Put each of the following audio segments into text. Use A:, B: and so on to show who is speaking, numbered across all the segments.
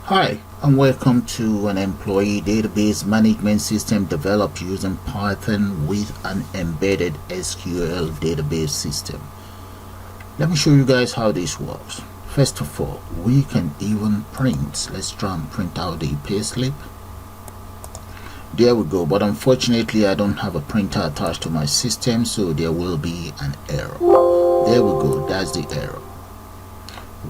A: Hi, and welcome to an employee database management system developed using Python with an embedded SQL database system. Let me show you guys how this works. First of all, we can even print. Let's try and print out the payslip. There we go, but unfortunately I don't have a printer attached to my system, so there will be an error. There we go, that's the error.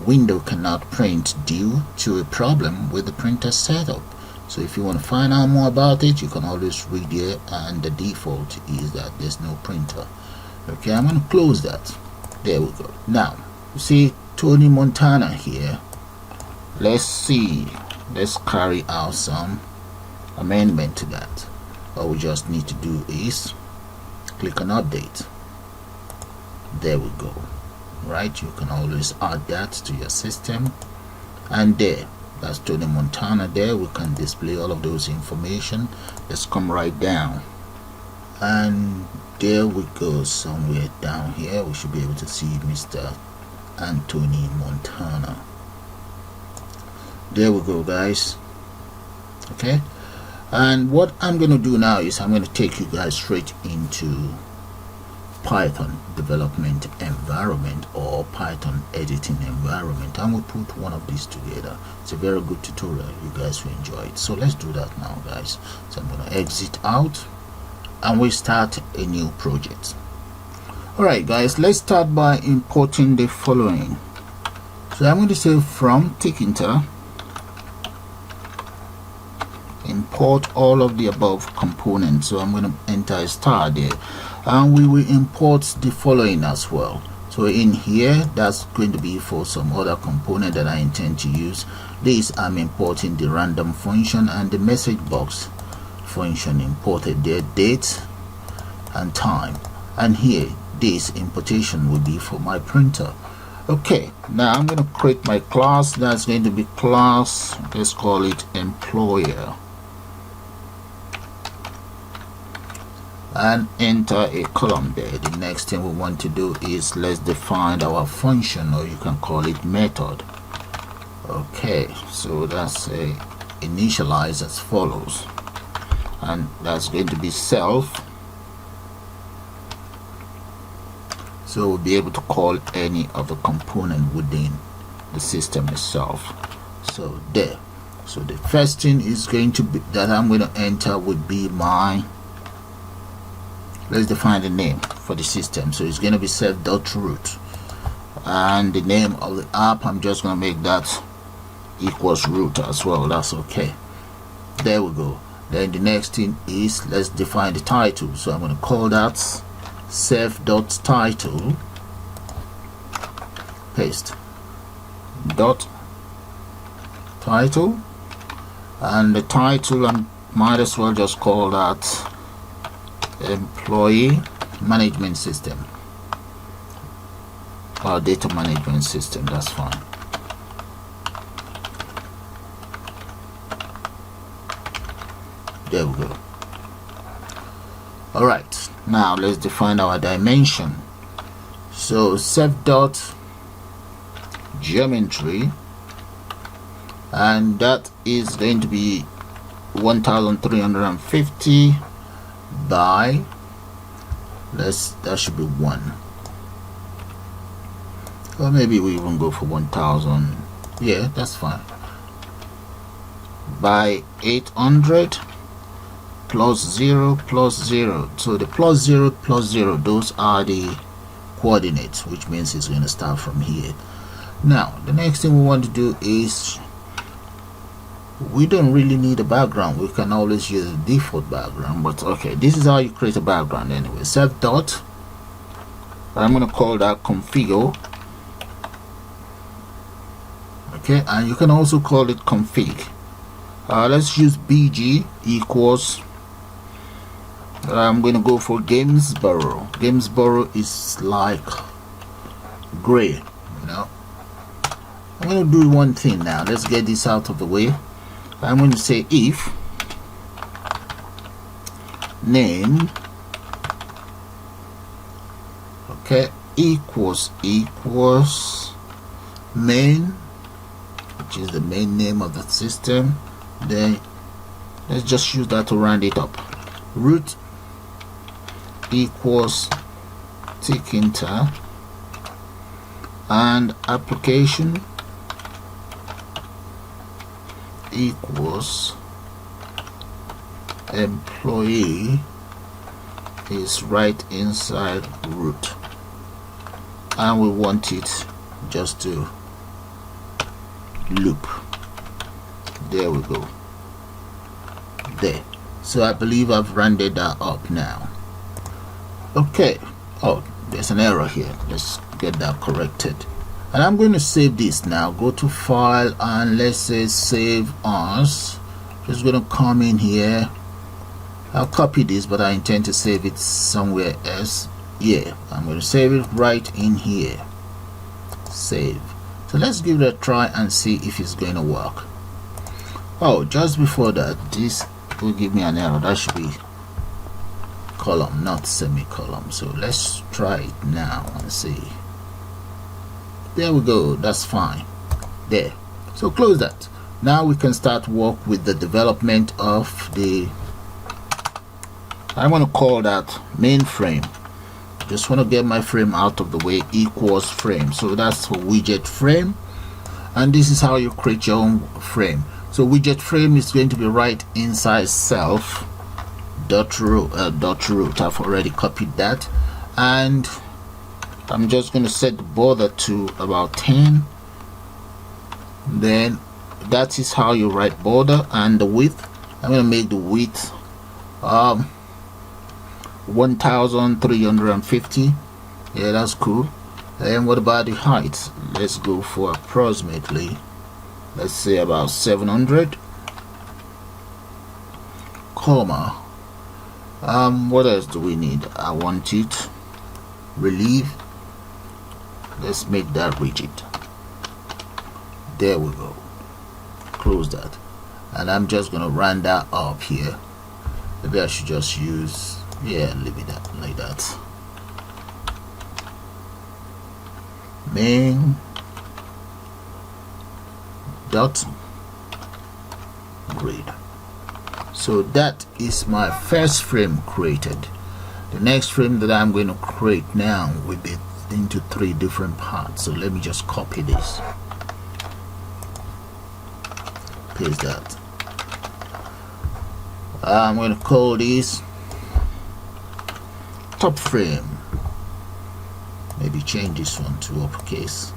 A: Window cannot print due to a problem with the printer setup. So if you want to find out more about it, you can always read here, and the default is that there's no printer. Okay, I'm going to close that. There we go. Now you see Tony Montana here. Let's carry out some amendment to that. All we just need to do is click on update. There we go. Right, you can always add that to your system, and that's Tony Montana. There we can display all of those information. Let's come right down, and there we go. Somewhere down here we should be able to see Mr. Anthony Montana. There we go, guys. Okay, and what I'm going to do now is I'm going to take you guys straight into Python development environment or Python editing environment, and we'll put one of these together. It's a very good tutorial, you guys will enjoy it. So let's do that now, guys. So I'm going to exit out and we start a new project. Alright guys, let's start by importing the following. So I'm going to say from Tkinter import all of the above components. So I'm going to enter a star there, and we will import the following as well. So in here, that's going to be for some other component that I intend to use. This, I'm importing the random function and the message box function imported there, date and time, and here this importation will be for my printer. Okay, now I'm going to create my class. That's going to be class, let's call it employer, and enter a column there. The next thing we want to do is let's define our function, or you can call it method. Okay, so that's a initialize as follows, and that's going to be self. So we'll be able to call any of the component within the system itself. So there, so the first thing is going to be that I'm going to enter would be my, let's define the name for the system. So it's going to be self.root, and the name of the app, I'm just going to make that equals root as well. That's okay. There we go. Then the next thing is let's define the title. So I'm going to call that self.title, paste dot title, and the title I might as well just call that employee management system or data management system. That's fine. There we go. All right, now let's define our dimension. So self dot geometry, and that is going to be 1350 by, that should be 1, or maybe we even go for 1000. Yeah, that's fine. By 800 plus 0 plus 0. So the plus 0 plus 0, those are the coordinates, which means it's going to start from here. Now the next thing we want to do is, we don't really need a background. We can always use a default background, but okay, this is how you create a background anyway. Self dot, I'm going to call that configure. Okay, and you can also call it config. Let's use bg equals, I'm going to go for Gamesboro. Gamesboro is like gray, you know. I'm going to do one thing now. Let's get this out of the way. I'm going to say if name, okay, equals main which is the main name of the system. Then let's just use that to round it up. Root equals Tkinter, and application equals employee is right inside root, and we want it just to loop. There we go. There. So I believe I've rounded that up now. Okay. Oh, there's an error here. Let's get that corrected. And I'm going to save this now. Go to file and let's say save as. Just going to come in here. I'll copy this, but I intend to save it somewhere else. Yeah, I'm going to save it right in here. Save. So let's give it a try and see if it's going to work. Oh, just before that, this will give me an error. That should be column, not semicolon. So let's try it now and see. There we go. That's fine. There. So close that. Now we can start work with the development of the, I want to call that main frame. Just want to get my frame out of the way, equals frame. So that's for widget frame, and this is how you create your own frame. So widget frame is going to be right inside self dot root. I've already copied that, and I'm just going to set the border to about 10. Then that is how you write border. And the width, I'm going to make the width 1350. Yeah, that's cool. And what about the height? Let's go for approximately, let's say about 700, comma. What else do we need? I want it relief. Let's make that rigid. There we go. Close that. And I'm just gonna run that up here. Maybe I should just use, yeah, leave it that like that. Main dot grid. So that is my first frame created. The next frame that I'm going to create now will be into 3 different parts. So let me just copy this, paste that. I'm going to call this top frame. Maybe change this one to uppercase.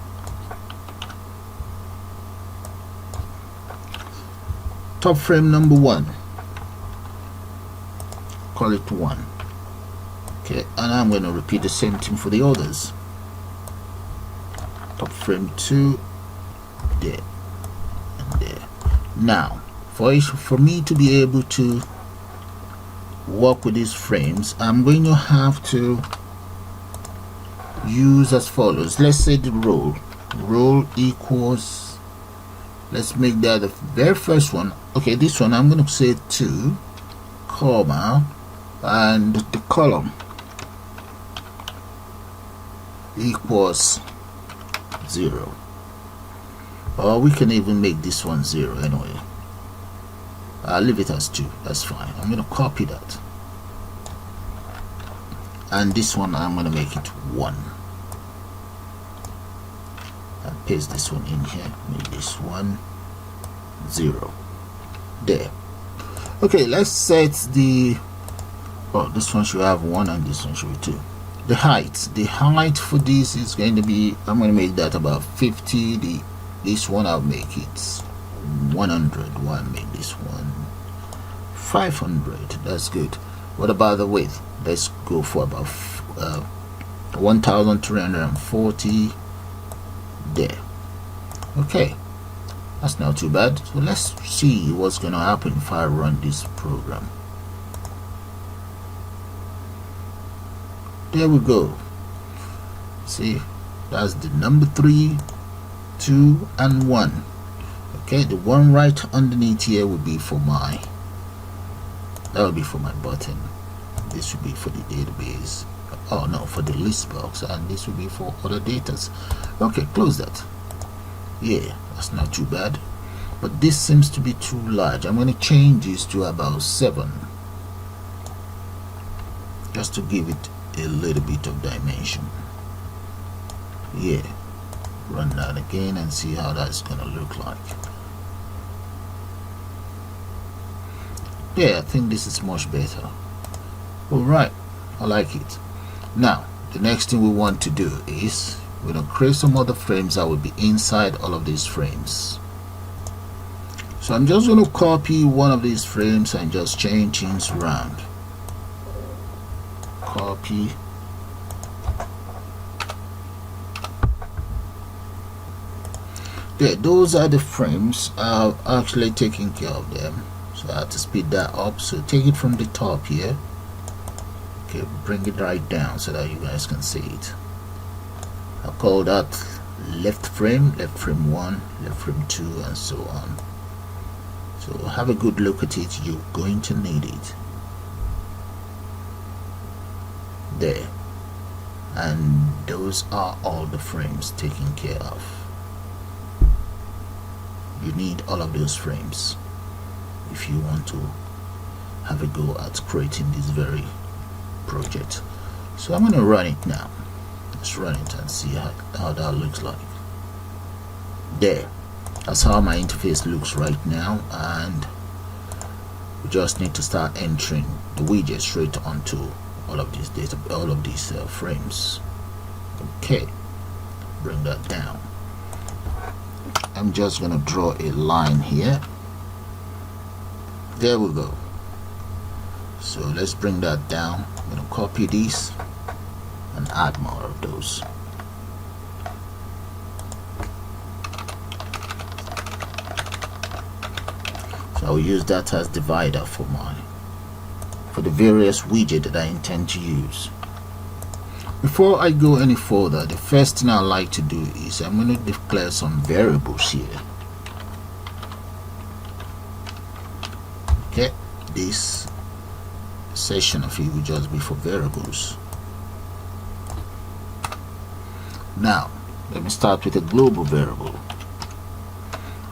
A: Top frame number 1. Call it 1. Okay, and I'm going to repeat the same thing for the others. Top frame 2, there and there. Now, for me to be able to work with these frames, I'm going to have to use as follows. Let's say the role equals, let's make that the very first one. Okay, this one I'm going to say 2, comma, and the column equals 0. Or we can even make this one 0 anyway. I'll leave it as 2. That's fine. I'm going to copy that, and this one I'm going to make it 1 and paste this one in here. Make this one 0. There. Okay, let's set the, oh, this one should have 1 and this one should be 2. The height for this is going to be, I'm going to make that about 50. This one I'll make it 100. Why make this one 500? That's good. What about the width? Let's go for about 1340. There. Okay, that's not too bad. So let's see what's going to happen if I run this program. There we go. See, that's the number 3, 2, and 1. Okay, the one right underneath here will be for my, that will be for my button. This will be for the database. Oh no, for the list box, and this will be for other datas. Okay, close that. Yeah, That's not too bad, but this seems to be too large. I'm going to change this to about 7, just to give it a little bit of dimension. Yeah, run that again and see how that's going to look like. Yeah, I think this is much better. Alright, I like it. Now the next thing we want to do is we're going to create some other frames that will be inside all of these frames. So I'm just going to copy one of these frames and just change things around. Copy. There, those are the frames. I've actually taken care of them, so I have to speed that up. So take it from the top here. Okay, bring it right down so that you guys can see it. I'll call that left frame 1, left frame 2, and so on. So have a good look at it. You're going to need it. There, and those are all the frames taken care of. You need all of those frames if you want to have a go at creating this very project. So I'm going to run it now. Let's run it and see how that looks like. There, that's how my interface looks right now, and we just need to start entering the widgets straight onto all of these data, all of these frames. Okay, bring that down. I'm just gonna draw a line here. There we go. So let's bring that down. I'm gonna copy these and add more of those. So I'll use that as divider for the various widgets that I intend to use. Before I go any further, the first thing I like to do is I'm going to declare some variables here. Okay, this section of it will just be for variables. Now let me start with a global variable.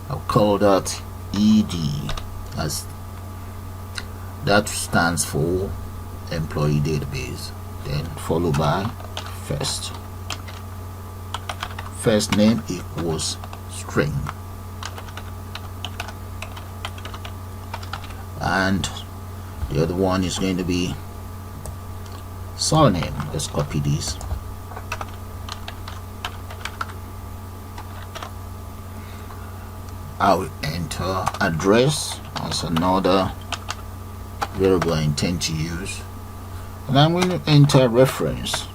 A: I'll call that ed, as that stands for employee database, then followed by first name equals string, and the other one is going to be surname. Let's copy these. I will enter address as another variable I intend to use, and I'm going to enter reference.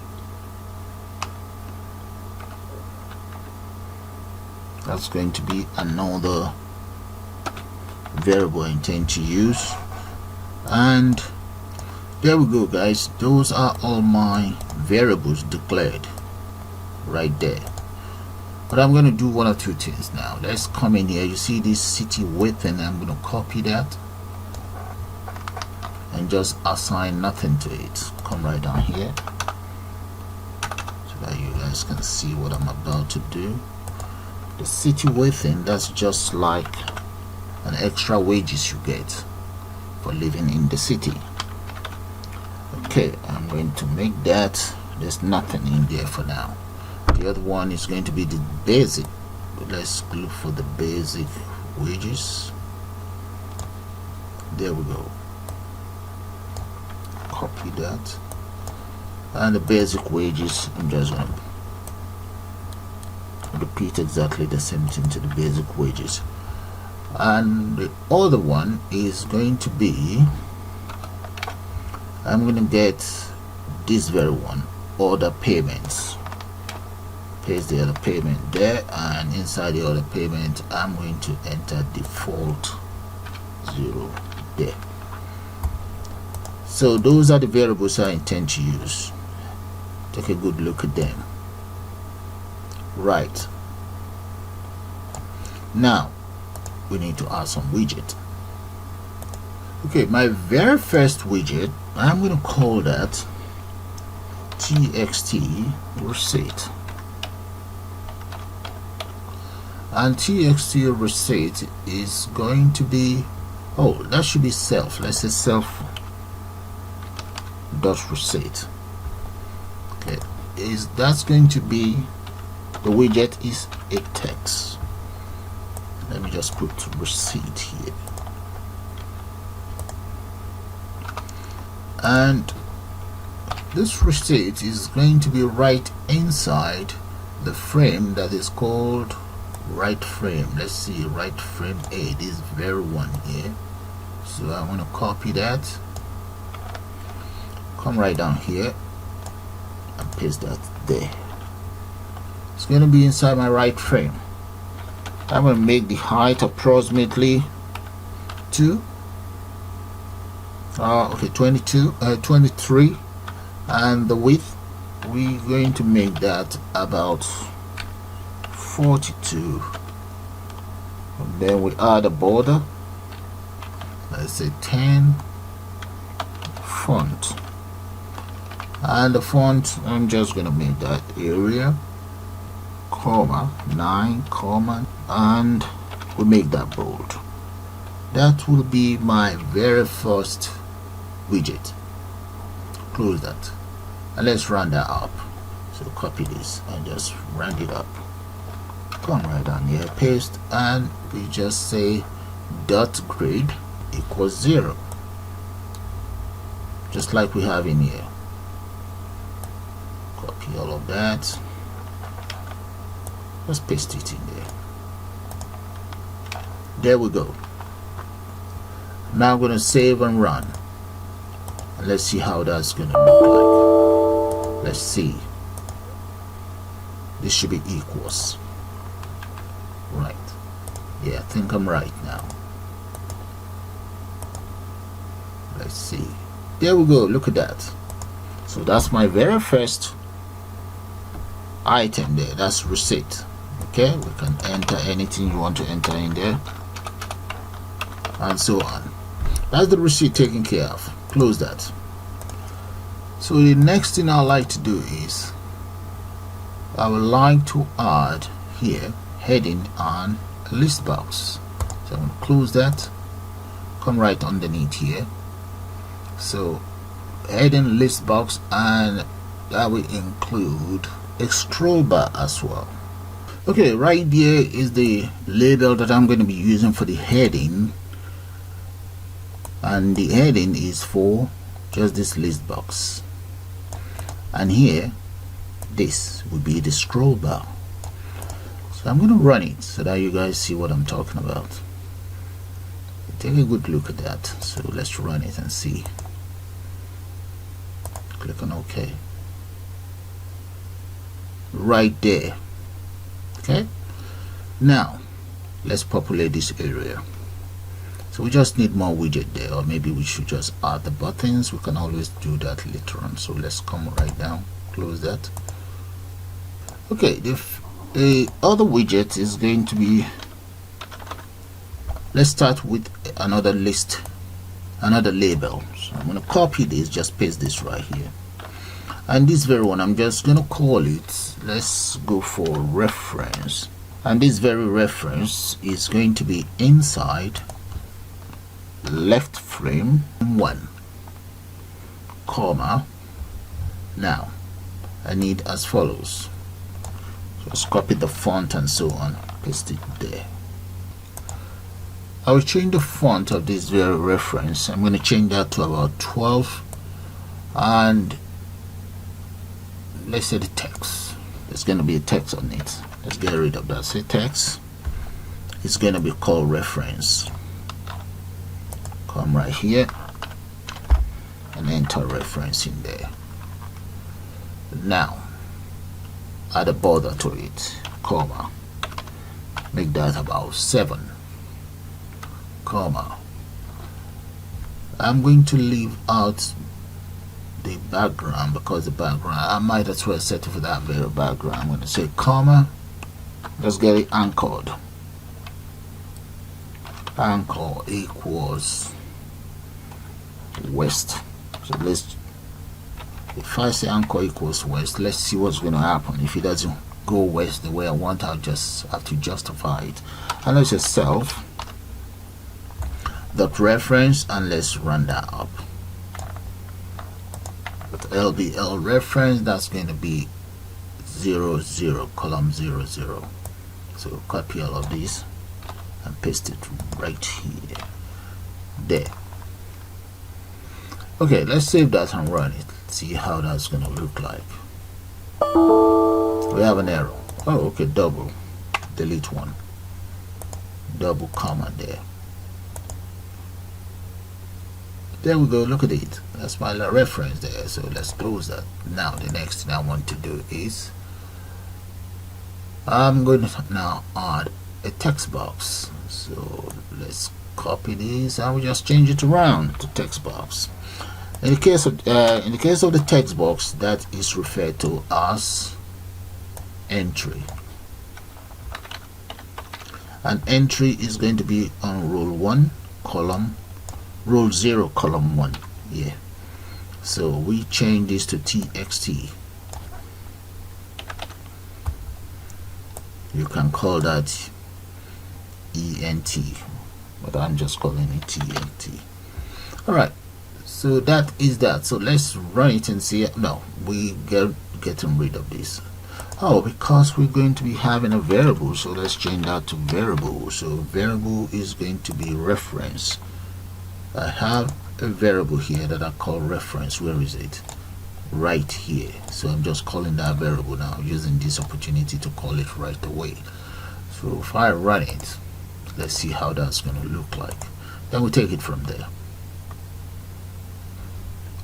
A: That's going to be another variable I intend to use, and there we go, guys. Those are all my variables declared right there. But I'm going to do one or two things now. Let's come in here. You see this city width, and I'm going to copy that and just assign nothing to it. Come right down here so that you guys can see what I'm about to do. The city width, and that's just like an extra wages you get for living in the city. Okay, I'm going to make that. There's nothing in there for now. The other one is going to be the basic. Let's look for the basic wages. There we go. Copy that, and the basic wages, I'm just going to repeat exactly the same thing to the basic wages. And the other one is going to be, I'm going to get this very one, order payments. Paste the other payment there, and inside the other payment I'm going to enter default 0 there. So those are the variables I intend to use. Take a good look at them. Right, now we need to add some widget. Okay, my very first widget, I'm going to call that txt receipt. and txt receipt is going to be, oh, that should be self. Let's say self dot receipt. Okay, that's going to be, the widget is a text. Let me just put receipt here, and this receipt is going to be right inside the frame that is called right frame. Let's see, right frame A, this very one here. So I want to copy that, come right down here and paste that there. It's going to be inside my right frame. I'm going to make the height approximately 23, and the width, we're going to make that about 42, and then we add a border, let's say 10, font, and the font, I'm just going to make that area, comma 9, comma, and we make that bold. That will be my very first widget. Close that, and let's run that up. So copy this and just run it up, come right down here, paste, and we just say dot grade equals 0, just like we have in here. Copy all of that, just paste it in there. There we go. Now I'm going to save and run, and let's see how that's going to look like. Let's see, this should be equals, right? Yeah, I think I'm right now. Let's see, there we go, look at that. So that's my very first item there, that's receipt. Okay, we can enter anything you want to enter in there, and so on. That's the receipt taken care of. Close that. So the next thing I like to do is, I would like to add here heading on a list box. So I'm going to close that, come right underneath here. So heading list box, and that will include a scroll bar as well. Okay, right there is the label that I'm going to be using for the heading, and the heading is for just this list box, and here this will be the scroll bar. So I'm going to run it so that you guys see what I'm talking about. Take a good look at that. So let's run it and see. Click on OK. Right there. Okay, now let's populate this area. So we just need more widget there, or maybe we should just add the buttons. We can always do that later on. So let's come right down, close that. Okay, the other widget is going to be, let's start with another list, another label. So I'm going to copy this, just paste this right here, and this very one I'm just going to call it, let's go for reference, and this very reference is going to be inside left frame 1, comma. Now I need as follows, just copy the font and so on, paste it there. I will change the font of this very reference. I'm going to change that to about 12, and let's say the text, there's going to be a text on it. Let's get rid of that. Say text, it's going to be called reference. Come right here and enter reference in there. Now add a border to it, comma, make that about 7, comma. I'm going to leave out the background, because the background, I might as well set it for that very background. I'm going to say comma, let's get it anchored. Anchor equals west. So let's, if I say anchor equals west, let's see what's going to happen if it doesn't go west the way I want, I'll just have to justify it. And let's just self dot reference, and let's run that up. With LBL reference, that's going to be 0 0 column 0 0. So copy all of these and paste it right here. There. Okay, let's save that and run it. See how that's going to look like. We have an error. Oh, okay, double. Delete one. Double comma there. There we go, look at it. That's my reference there. So let's close that. Now the next thing I want to do is I'm going to now add a text box. So let's copy this and we just change it around to text box. In the case of the text box, that is referred to as entry. An entry is going to be on row 1 column, row 0 column 1. Yeah. So we change this to txt. You can call that ent, but I'm just calling it tnt. All right. So that is that. So let's run it and see. No, we getting rid of this. Oh, because we're going to be having a variable, so let's change that to variable. So variable is going to be reference. I have a variable here that I call reference. Where is it? Right here. So I'm just calling that variable now, using this opportunity to call it right away. So if I run it, let's see how that's going to look like. Then we take it from there.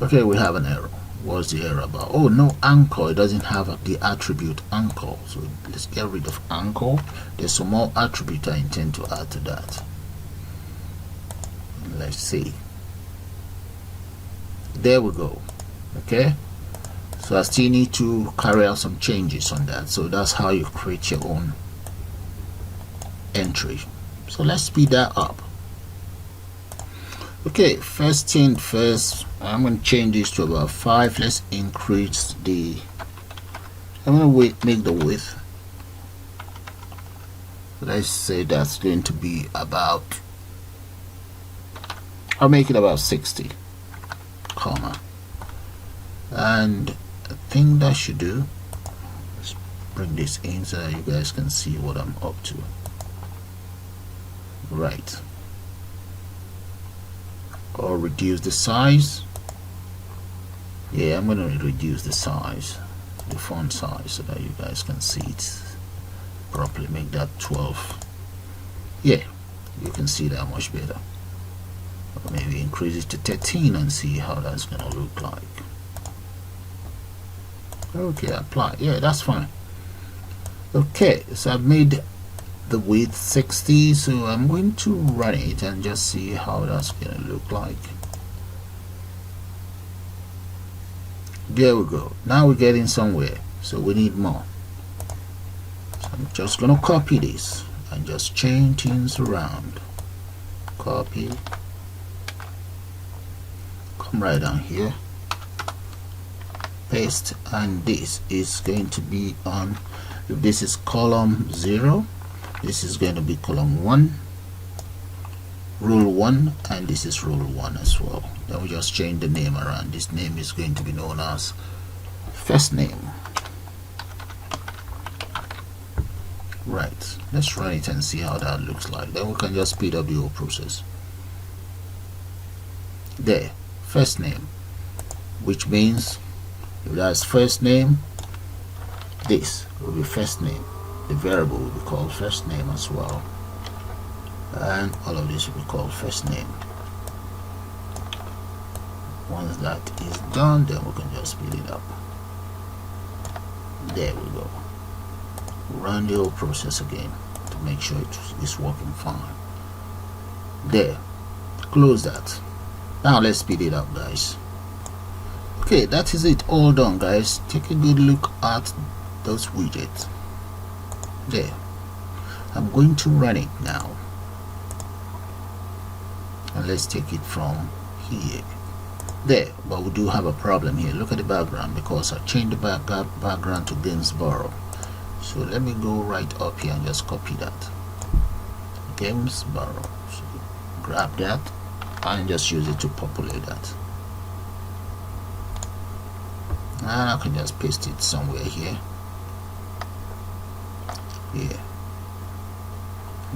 A: Okay, we have an error. What's the error about? Oh, no anchor. It doesn't have the attribute anchor. So let's get rid of anchor. There's some more attribute I intend to add to that. Let's see. There we go. Okay. So I still need to carry out some changes on that. So that's how you create your own entry. So let's speed that up. Okay, first thing first, I'm going to change this to about 5. Let's increase the, I'm going to make the width. Let's say that's going to be about, I'll make it about 60, comma. And I think that should do. Let's bring this in so that you guys can see what I'm up to. Right. Or reduce the size. Yeah, I'm going to reduce the size, the font size, so that you guys can see it properly. Make that 12. Yeah, you can see that much better. Or maybe increase it to 13 and see how that's going to look like. Okay, apply. Yeah, that's fine. Okay, so I've made the width 60, so I'm going to run it and just see how that's going to look like. There we go. Now we're getting somewhere, so we need more. So I'm just going to copy this and just change things around. Copy, come right down here, paste, and this is going to be on, if this is column 0, this is going to be column 1, rule 1, and this is rule 1 as well. Then we just change the name around. This name is going to be known as first name. Right, let's run it and see how that looks like. Then we can just speed up the whole process. There, first name, which means if that's first name, this will be first name. The variable will be called first name as well, and all of this will be called first name. Once that is done, then we can just speed it up. There we go. Run the whole process again to make sure it's working fine. There, close that. Now let's speed it up, guys. Okay, that is it, all done, guys. Take a good look at those widgets. There, I'm going to run it now, and let's take it from here. There, but we do have a problem here. Look at the background, because I changed the background to Gainsborough. So let me go right up here and just copy that. Games borrow. So grab that and just use it to populate that. And I can just paste it somewhere here. Yeah.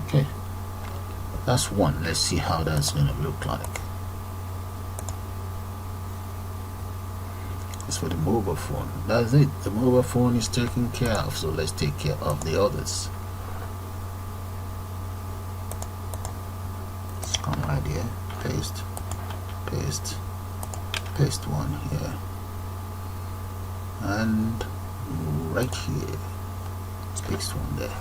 A: Okay. That's one. Let's see how that's gonna look like. As for the mobile phone, that's it. The mobile phone is taken care of, so let's take care of the others. Let's come right here, paste, paste, paste one here, and right here, let's paste one there.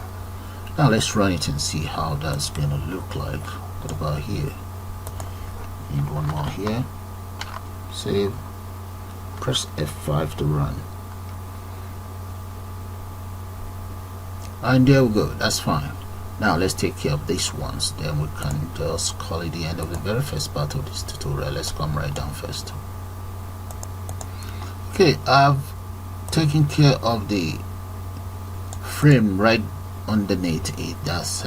A: Now let's run it and see how that's gonna look like. What about here? Need one more here. Save. Press F5 to run. And there we go. That's fine. Now let's take care of these ones. Then we can just call it the end of the very first part of this tutorial. Let's come right down first. Okay, I've taken care of the frame right underneath it. That's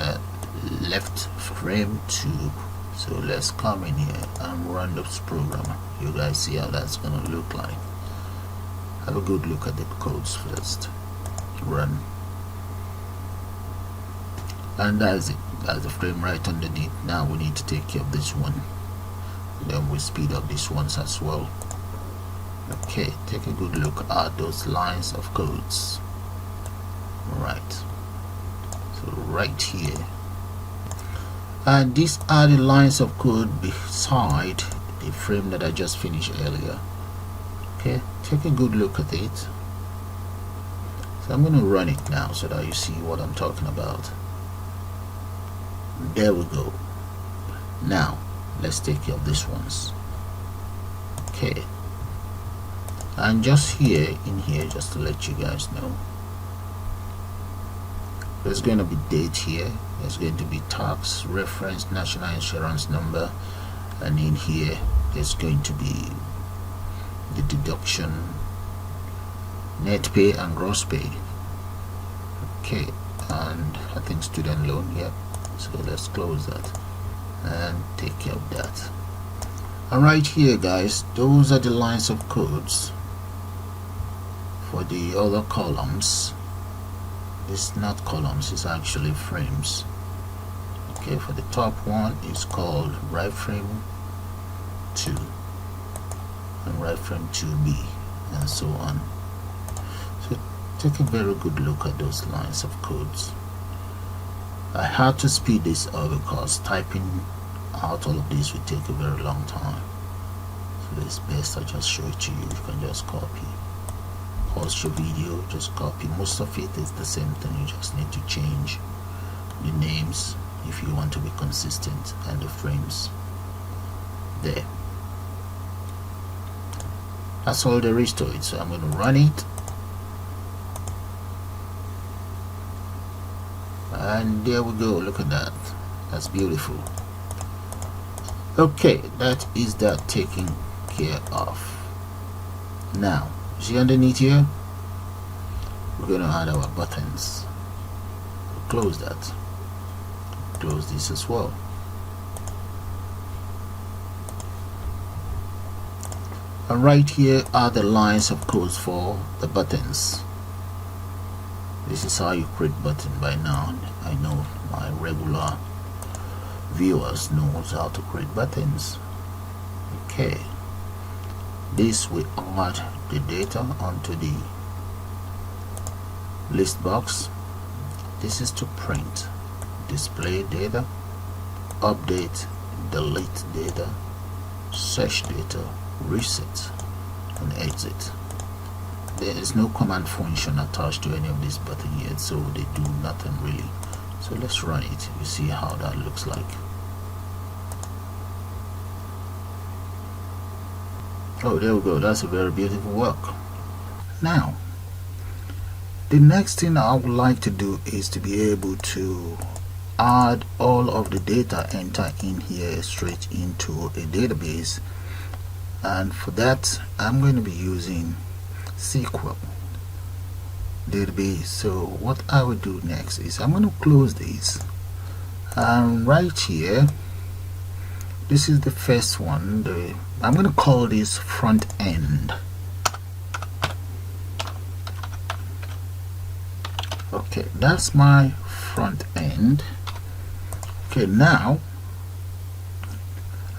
A: left frame 2. So let's come in here and run this program. You guys see how that's gonna look like. Have a good look at the codes first. Run. And that's it. That's the frame right underneath. Now we need to take care of this one. Then we speed up these ones as well. Okay, take a good look at those lines of codes. Right. So right here. And these are the lines of code beside the frame that I just finished earlier. Okay, take a good look at it. So I'm going to run it now so that you see what I'm talking about. There we go. Now let's take care of these ones. Okay, and just here in here, just to let you guys know, there's going to be date here, there's going to be tax, reference, national insurance number, and in here there's going to be the deduction, net pay and gross pay. Okay, and I think student loan, yep. So let's close that and take care of that. And right here guys, those are the lines of codes for the other columns. It's not columns, it's actually frames. Okay, for the top one is called right frame 2 and right frame 2B and so on. So take a very good look at those lines of codes. I had to speed this up because typing out all of this will take a very long time. So it's best I just show it to you. You can just copy. Pause your video, just copy. Most of it is the same thing, you just need to change the names if you want to be consistent and the frames there. That's all there is to it. So I'm going to run it, and there we go. Look at that, that's beautiful. Okay, that is that taken care of. Now see underneath here, we're going to add our buttons. Close that, close this as well. And right here are the lines of codes for the buttons. This is how you create button. By now I know my regular viewers knows how to create buttons. Okay, this will add the data onto the list box. This is to print, display data, update, delete data, search data, reset, and exit. There is no command function attached to any of these buttons yet, so they do nothing really. So let's run it. You see how that looks like. Oh, there we go. That's a very beautiful work. Now the next thing I would like to do is to be able to add all of the data entered in here straight into a database, and for that I'm going to be using SQL. database. So what I will do next is I'm going to close this, and right here, this is the first one. I'm going to call this front end. Okay, that's my front end. Okay, now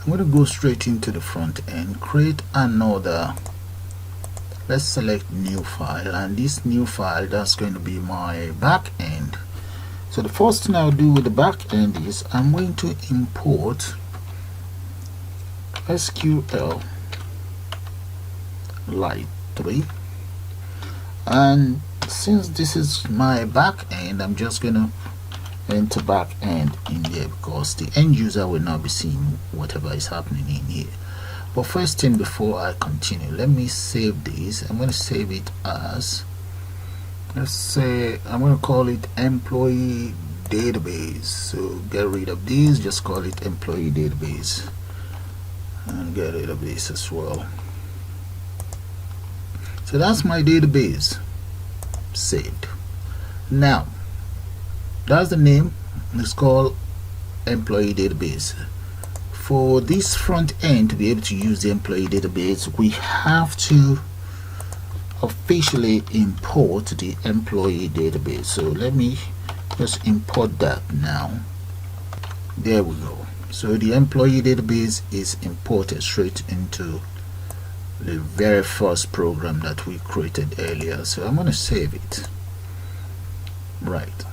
A: I'm going to go straight into the front end, create another. Let's select new file, and this new file, that's going to be my back end. So the first thing I'll do with the back end is I'm going to import Sqlite 3, and since this is my back end, I'm just gonna enter back end in here because the end user will not be seeing whatever is happening in here. But first thing, before I continue, let me save this. I'm going to save it as, let's say, I'm going to call it employee database. So get rid of these, just call it employee database, and get rid of this as well. So that's my database saved. Now that's the name. It's called employee database. For this front end to be able to use the employee database, we have to officially import the employee database. So let me just import that now. There we go. So the employee database is imported straight into the very first program that we created earlier. So I'm going to save it. Right.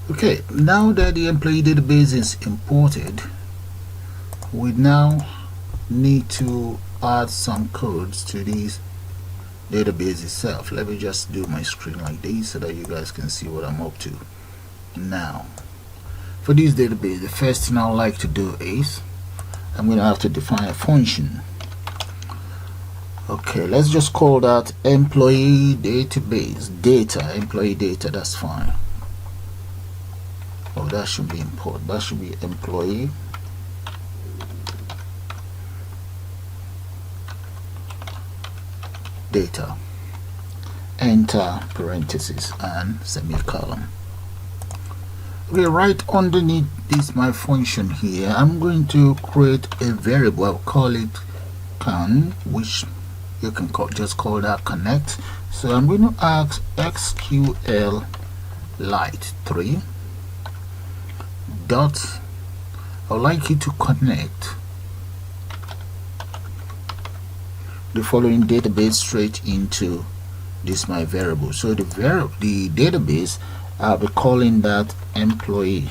A: Okay, now that the employee database is imported, we now need to add some codes to this database itself. Let me just do my screen like this so that you guys can see what I'm up to. Now for this database, the first thing I would like to do is I'm going to have to define a function. Okay, let's just call that employee database data, employee data. That's fine. Oh, that should be import. That should be employee data, enter parentheses and semicolon. Okay, right underneath this my function here, I'm going to create a variable. I'll call it can, which you can just call that connect. So I'm going to ask Sqlite 3 dot, I would like you to connect the following database straight into this my variable. So the database, I'll be calling that employee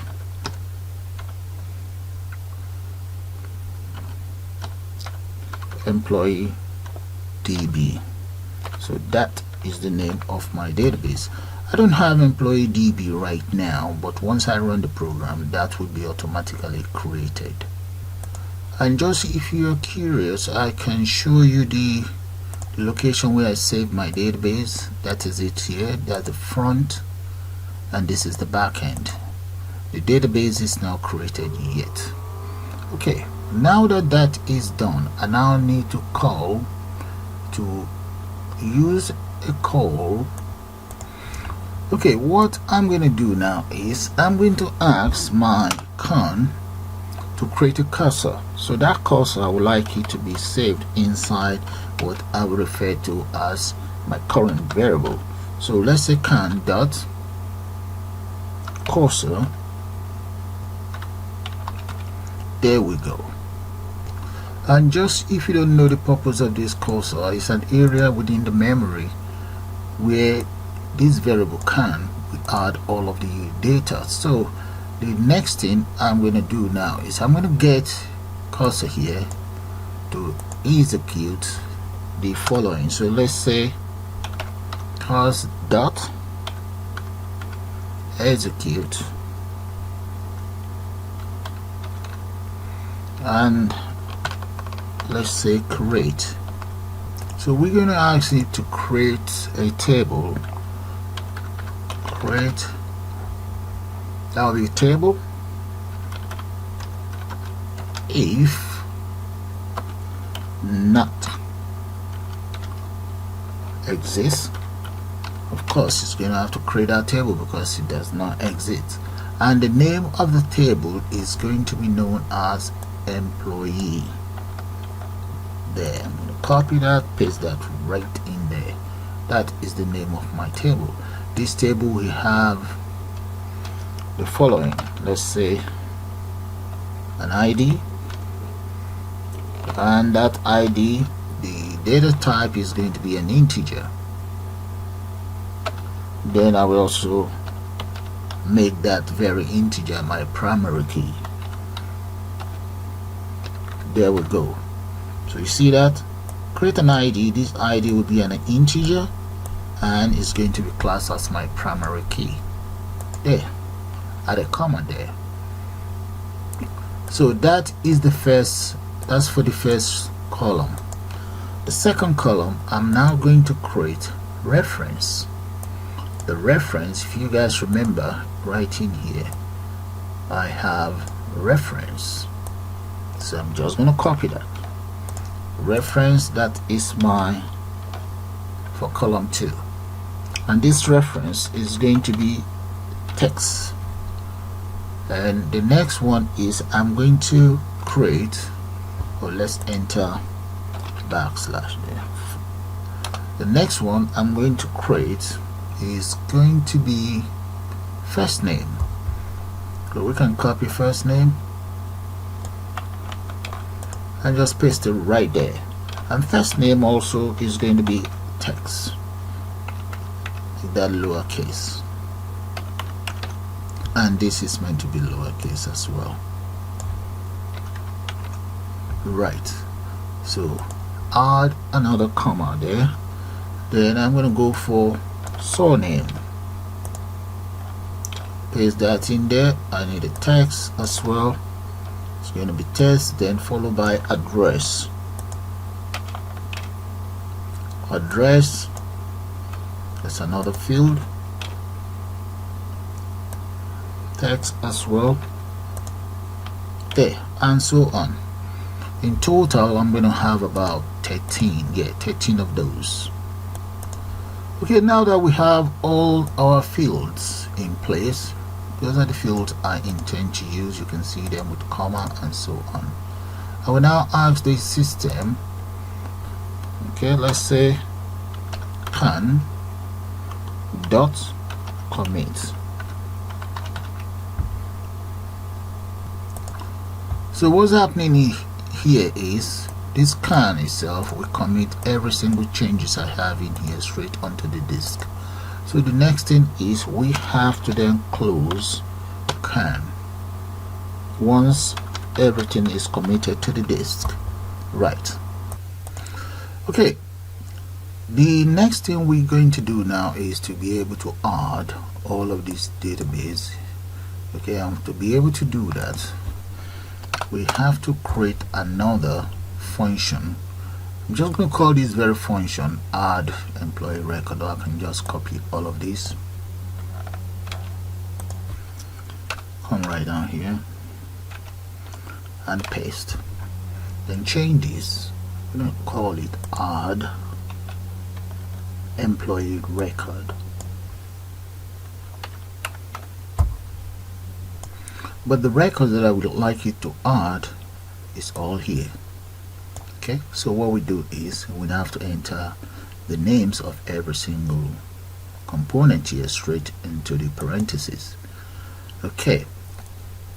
A: DB. So that is the name of my database. I don't have employee DB right now, but once I run the program, that will be automatically created. And just if you're curious, I can show you the location where I saved my database. That is it here. That's the front, and this is the back end. The database is now created yet. Okay, now that that is done, I now need to use a call. Okay, what I'm going to do now is I'm going to ask my con to create a cursor. So that cursor, I would like it to be saved inside what I will refer to as my current variable. So let's say can dot cursor. There we go. And just if you don't know the purpose of this cursor, it's an area within the memory where this variable can add all of the data. So the next thing I'm going to do now is I'm going to get cursor here to execute the following. So let's say cars dot execute, and let's say create. So we're going to ask it to create a table. Create, that will be a table if not exists, Of course, it's going to have to create our table because it does not exist. And the name of the table is going to be known as employee. There, I'm going to copy that, paste that right in there. That is the name of my table. This table will have the following. Let's say an ID, and that ID, the data type is going to be an integer. Then I will also make that very integer my primary key. There we go. So you see that? Create an ID. This ID will be an integer and it's going to be classed as my primary key. There, add a comma there. So that is the first, that's for the first column. The second column, I'm now going to create reference. The reference, if you guys remember, right in here I have reference, so I'm just going to copy that reference. That is my for column 2, and this reference is going to be text. And the next one is I'm going to create, or let's enter backslash there. The next one I'm going to create is going to be first name. So we can copy first name and just paste it right there. And first name also is going to be text, that lowercase, and this is meant to be lowercase as well. Right, so add another comma there. Then I'm going to go for surname, paste that in there. I need a text as well. It's going to be text, then followed by address. Address, that's another field. Text as well. There, and so on. In total, I'm going to have about 13. Yeah, 13 of those. Okay, now that we have all our fields in place, those are the fields I intend to use. You can see them with comma and so on. I will now ask the system, okay, let's say can dot commit. So what's happening here is this can itself will commit every single changes I have in here straight onto the disk. So the next thing is we have to then close can once everything is committed to the disk. Right. Okay, the next thing we're going to do now is to be able to add all of this database. Okay, and to be able to do that, we have to create another function. I'm just going to call this very function add employee record, or I can just copy all of this, come right down here and paste, then change this. I'm going to call it add employee record, but the record that I would like it to add is all here. Okay, so what we do is we have to enter the names of every single component here straight into the parentheses. Okay,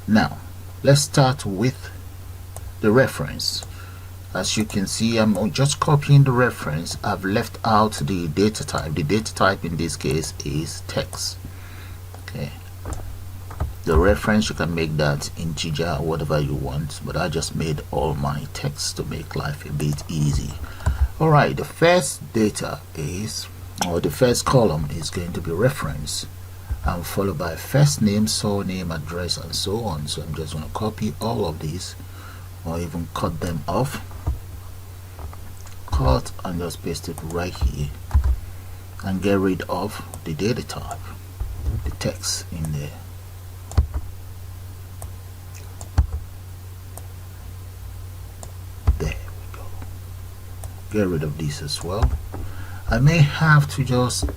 A: now let's start with the reference. As you can see, I'm just copying the reference. I've left out the data type. The data type in this case is text. Okay, the reference, you can make that integer or whatever you want, but I just made all my text to make life a bit easy. Alright, the first data is, or the first column is going to be reference, and followed by first name, surname, address, and so on. So I'm just going to copy all of these, or even cut them off, cut and just paste it right here, and get rid of the data type, the text in there. Get rid of this as well. I may have to just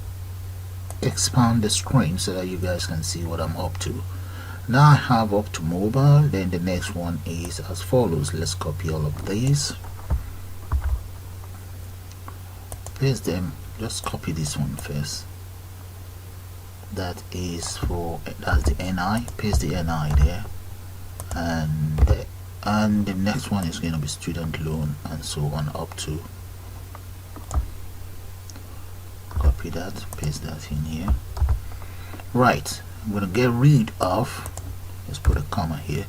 A: expand the screen so that you guys can see what I'm up to. Now I have up to mobile. Then the next one is as follows. Let's copy all of these, paste them. Just copy this one first. That is for, that's the NI. Paste the NI there, and the next one is going to be student loan, and so on up to. Copy that, paste that in here. Right, I'm going to get rid of, let's put a comma here,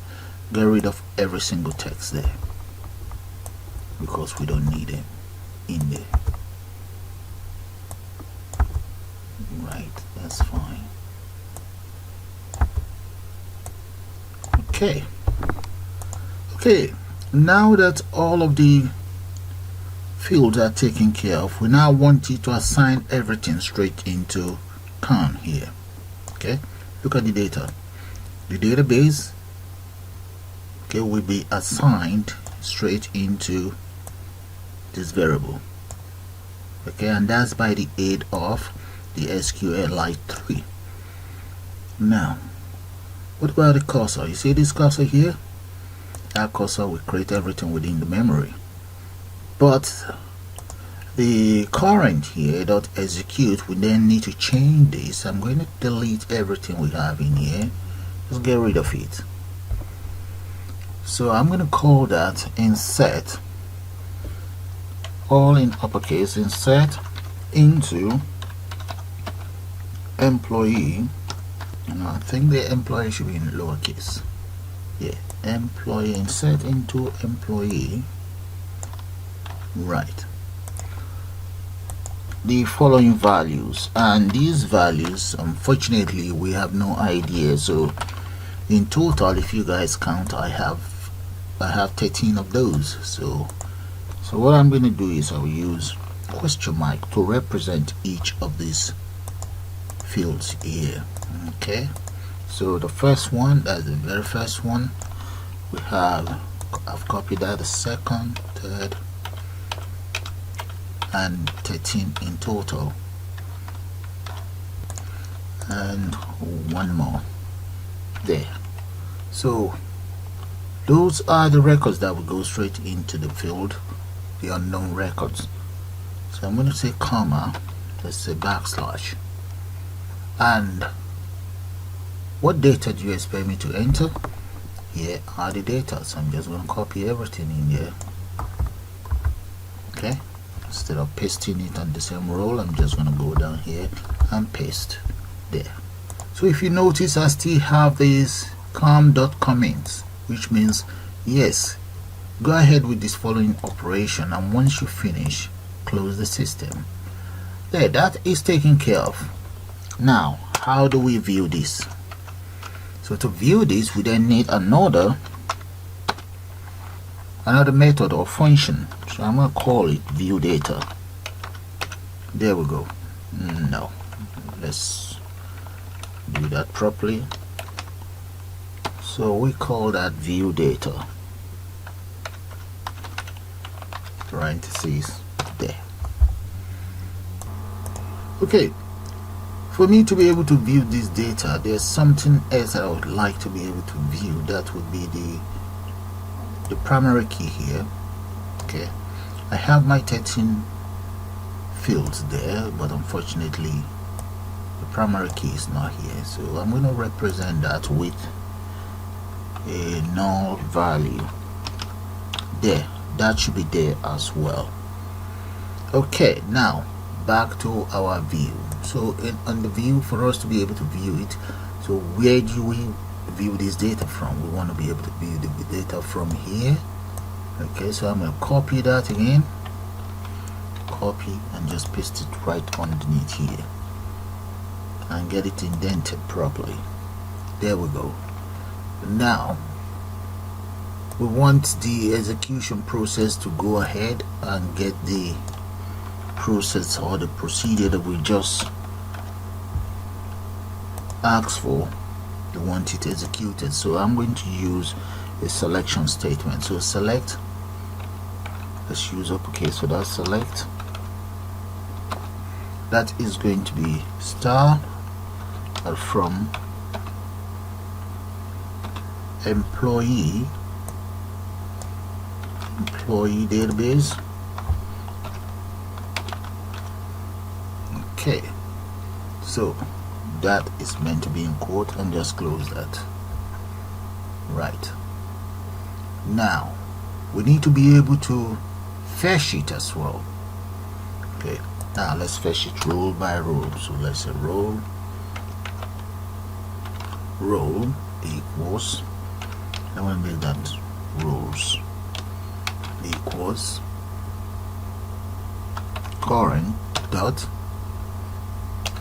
A: get rid of every single text there because we don't need them in there. Right, that's fine. Okay, now that all of the fields are taken care of, we now want you to assign everything straight into Khan here. Okay, look at the data. The database, okay, will be assigned straight into this variable. Okay, and that's by the aid of the Sqlite 3. Now, what about the cursor? You see this cursor here? That cursor will create everything within the memory. But the current here .execute, we then need to change this. I'm going to delete everything we have in here. Just get rid of it. So I'm going to call that insert, all in uppercase, insert into employee. And I think the employee should be in lowercase. Yeah, employee, insert into employee. Right, the following values, and these values, unfortunately, we have no idea. So in total, if you guys count, I have 13 of those. So what I'm going to do is I'll use question mark to represent each of these fields here. Okay, so the first one, that's the very first one, we have, I've copied that, the second, third, and 13 in total, and one more there. So those are the records that will go straight into the field, the unknown records. So I'm going to say comma, let's say backslash, and what data do you expect me to enter? Here are the data, so I'm just going to copy everything in here. Okay, instead of pasting it on the same row, I'm just going to go down here and paste there. So if you notice, I still have these com.comments, which means yes, go ahead with this following operation, and once you finish, close the system. There, that is taken care of. Now, how do we view this? So to view this, we then need another method or function. So I'm going to call it view data. There we go. No, let's do that properly. So we call that view data, parentheses there. Okay, for me to be able to view this data, there's something else that I would like to be able to view. That would be the primary key here. Okay, I have my 13 fields there, but unfortunately the primary key is not here, so I'm going to represent that with a null value there. That should be there as well. Okay, now back to our view. So on the view, for us to be able to view it, so where do we view this data from? We want to be able to view the data from here. Okay, so I'm going to copy that again, copy, and just paste it right underneath here and get it indented properly. There we go. Now we want the execution process to go ahead and get the process or the procedure that we just asked for. We want it executed, so I'm going to use a selection statement. So select, let's use uppercase for that, select, that is going to be star from employee database. Okay, so that is meant to be in quote, and just close that. Right, now we need to be able to fetch it as well. Okay, now let's fetch it role by role. So let's say role equals, I want to make that roles equals current dot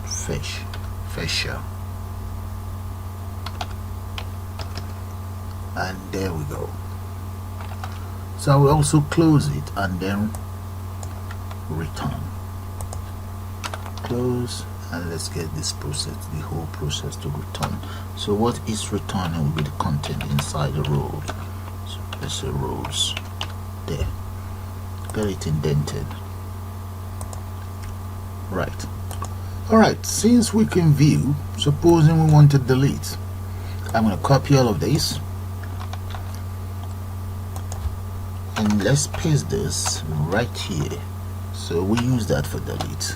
A: fetcher, and there we go. So I will also close it and then return. Close, and let's get this process, the whole process, to return. So what is returning will be the content inside the role. So let's say roles. There, get it indented. Right. Alright, since we can view, supposing we want to delete, I'm going to copy all of this and let's paste this right here. So we use that for delete.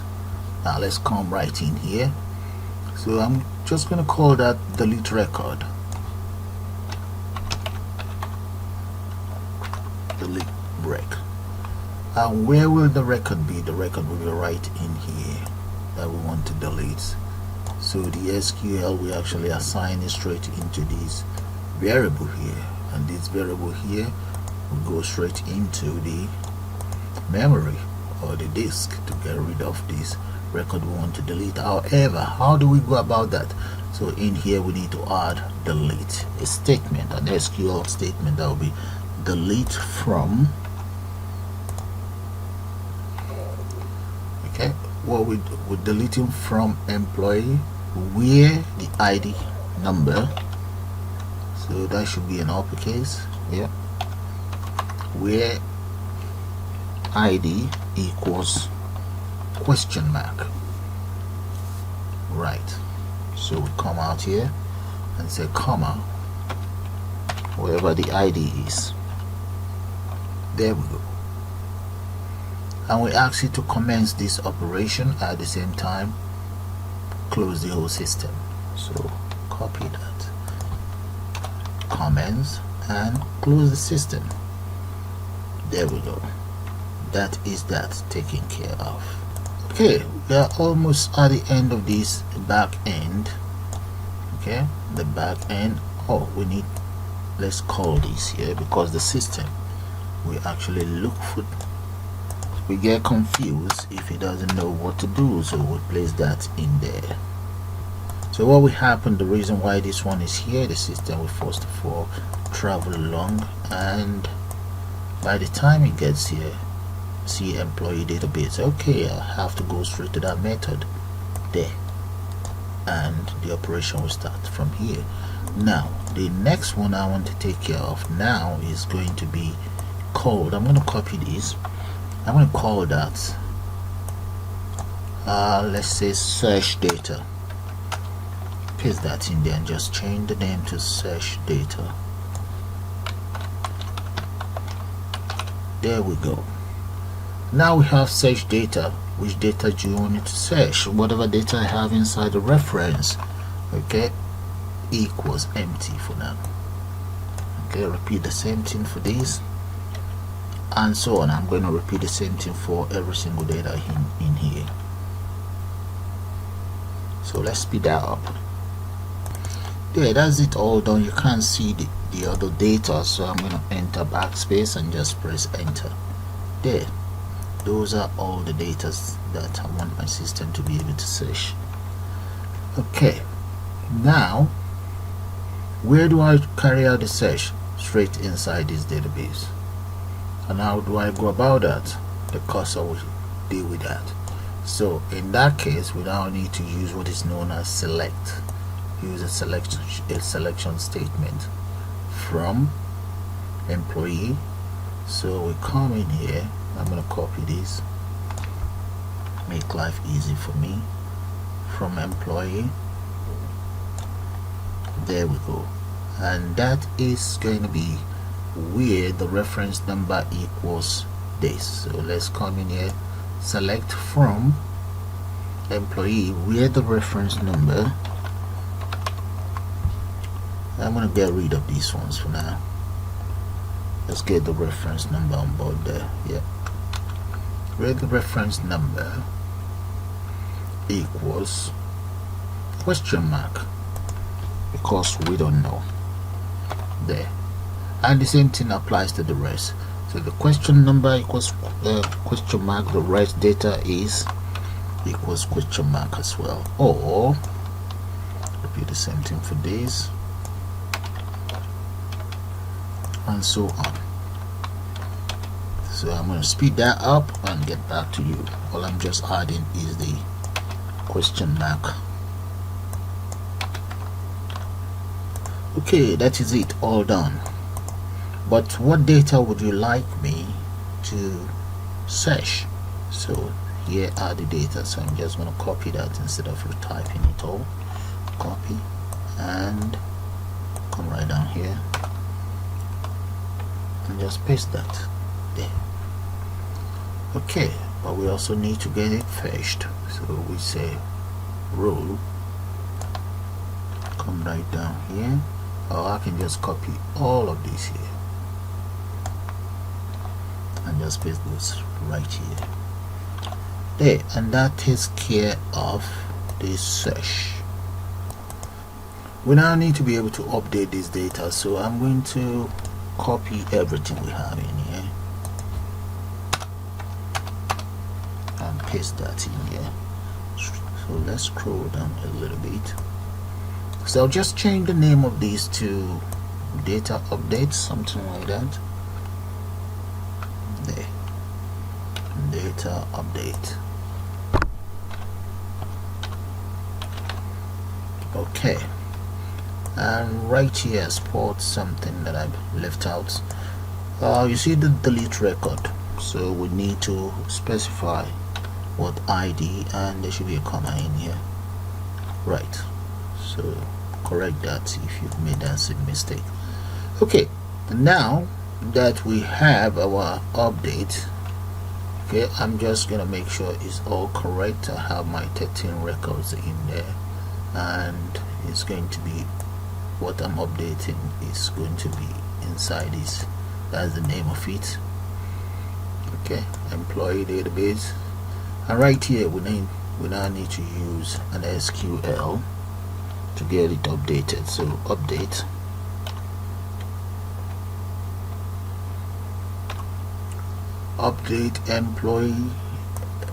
A: Now let's come right in here. So I'm just going to call that delete record. Delete rec. And where will the record be? The record will be right in here that we want to delete. So the SQL, we actually assign it straight into this variable here, and this variable here will go straight into the memory or the disk to get rid of this record we want to delete. However, how do we go about that? So in here we need to add delete, a statement, an SQL statement that will be delete from, okay, what we're deleting from employee, where the ID number, so that should be an uppercase, yeah, where ID equals question mark. Right, so we come out here and say comma wherever the ID is. There we go. And we ask you to commence this operation at the same time close the whole system. So copy that, commence, and close the system. There we go. That is that taken care of. Okay, we are almost at the end of this back end. Okay, the back end. Oh, we need, let's call this here, because the system we actually look for, we get confused if it doesn't know what to do, so we'll place that in there. So what will happen, the reason why this one is here, the system will first of all travel along, and by the time it gets here, see employee database, okay, I have to go straight to that method there, and the operation will start from here. Now the next one I want to take care of now is going to be called, I'm going to copy this, I'm going to call that let's say search data. Paste that in there and just change the name to search data. There we go. Now we have search data. Which data do you want it to search? Whatever data I have inside the reference, okay, equals empty for now. Okay, repeat the same thing for this and so on. I'm going to repeat the same thing for every single data in here. So let's speed that up. There, that's it all done. You can't see the other data, so I'm going to enter backspace and just press enter. There, those are all the data that I want my system to be able to search. Okay, now where do I carry out the search? Straight inside this database. And how do I go about that? The cursor will deal with that. So in that case, we now need to use what is known as select. Use a selection statement from employee. So we come in here, I'm going to copy this, make life easy for me. From employee, there we go, and that is going to be where the reference number equals this. So let's come in here, select from employee where the reference number, I'm going to get rid of these ones for now. Let's get the reference number on board there. Yeah, where the reference number equals question mark, because we don't know there, and the same thing applies to the rest. So the question number equals question mark, the rest data is equals question mark as well, or repeat the same thing for this and so on. So I'm going to speed that up and get back to you. All I'm just adding is the question mark. Okay, that is it, all done. But what data would you like me to search? So here are the data, so I'm just going to copy that instead of retyping it all. Copy and come right down here and just paste that there. Okay, but we also need to get it fetched, so we say row, come right down here, or I can just copy all of these here and just paste this right here there, and that takes care of this search. We now need to be able to update this data, so I'm going to copy everything we have in here and paste that in here. So let's scroll down a little bit. So I'll just change the name of these to data update, something like that there, data update. Okay, and right here spot something that I've left out. You see the delete record, so we need to specify what ID, and there should be a comma in here, right? So correct that if you've made that same mistake. Okay, now that we have our update, okay, I'm just gonna make sure it's all correct. I have my 13 records in there, and it's going to be what I'm updating is going to be inside this. That's the name of it. Okay, employee database, and right here we now need to use an SQL to get it updated. So update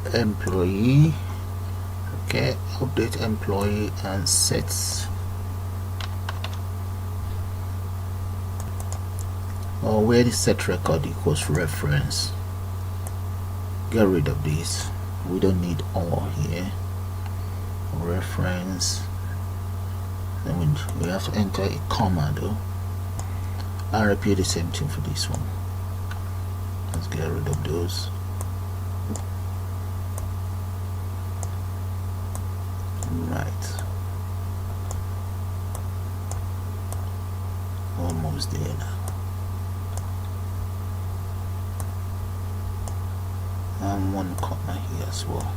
A: employee, okay, update employee and sets, or where the set record equals reference. Get rid of this, we don't need all here. Reference, then we have to enter a comma though. I'll repeat the same thing for this one. Let's get rid of those. Right, almost there now. And one comma here as well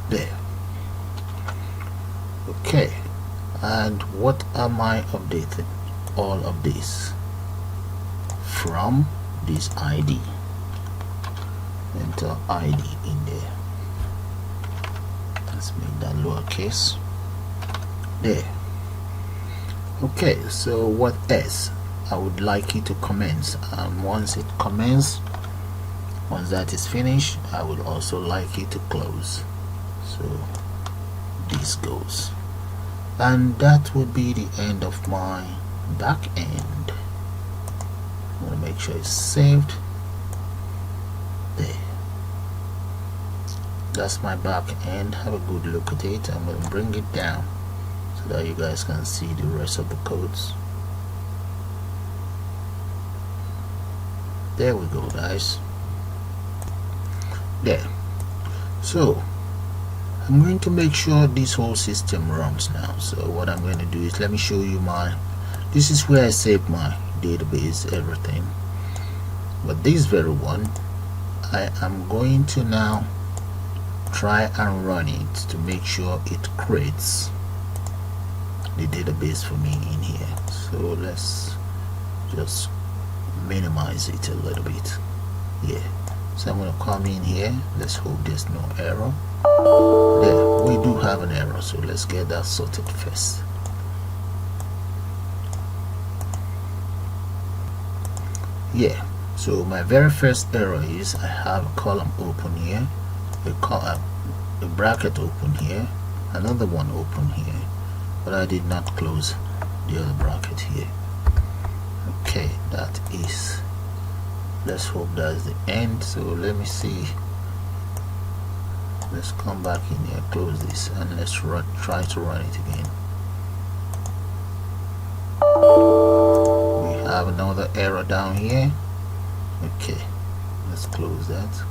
A: there. Okay, and what am I updating? All of this from this ID. Enter ID in there. Let's make that lowercase there. Okay, so what else? I would like it to commence, and once it commences, once that is finished, I would also like it to close. So this goes, and that would be the end of my back end. I'm going to make sure it's saved there. That's my back end. Have a good look at it. I'm going to bring it down so that you guys can see the rest of the codes. There we go, guys. There. So I'm going to make sure this whole system runs now. So what I'm going to do is, let me show you this is where I save my database, everything. But this very one, I am going to now try and run it to make sure it creates the database for me in here. So let's just minimize it a little bit. Yeah, so I'm going to come in here. Let's hope there's no error. There, we do have an error, so let's get that sorted first. Yeah, so my very first error is I have a column open here, a bracket open here, another one open here, but I did not close the other bracket here. Okay, that is, let's hope that's the end. So let me see, let's come back in here, close this, and let's try to run it again. We have another error down here. Okay, let's close that.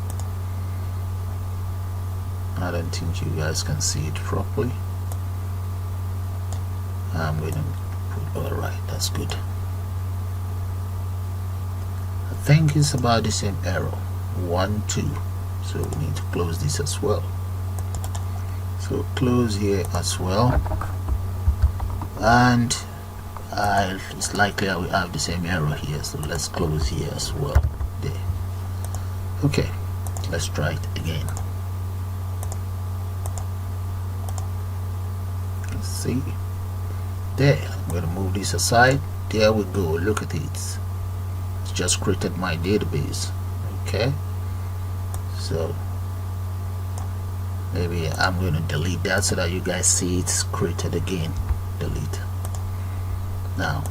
A: I don't think you guys can see it properly. I'm going to put, alright, that's good. I think it's about the same error, 1 2, so we need to close this as well. So close here as well, and it's likely I will have the same error here, so let's close here as well. There. Okay, let's try it again. Let's see. There, I'm going to move this aside. There we go, look at it. It's just created my database. Okay, so maybe I'm going to delete that so that you guys see it's created again. Delete. Now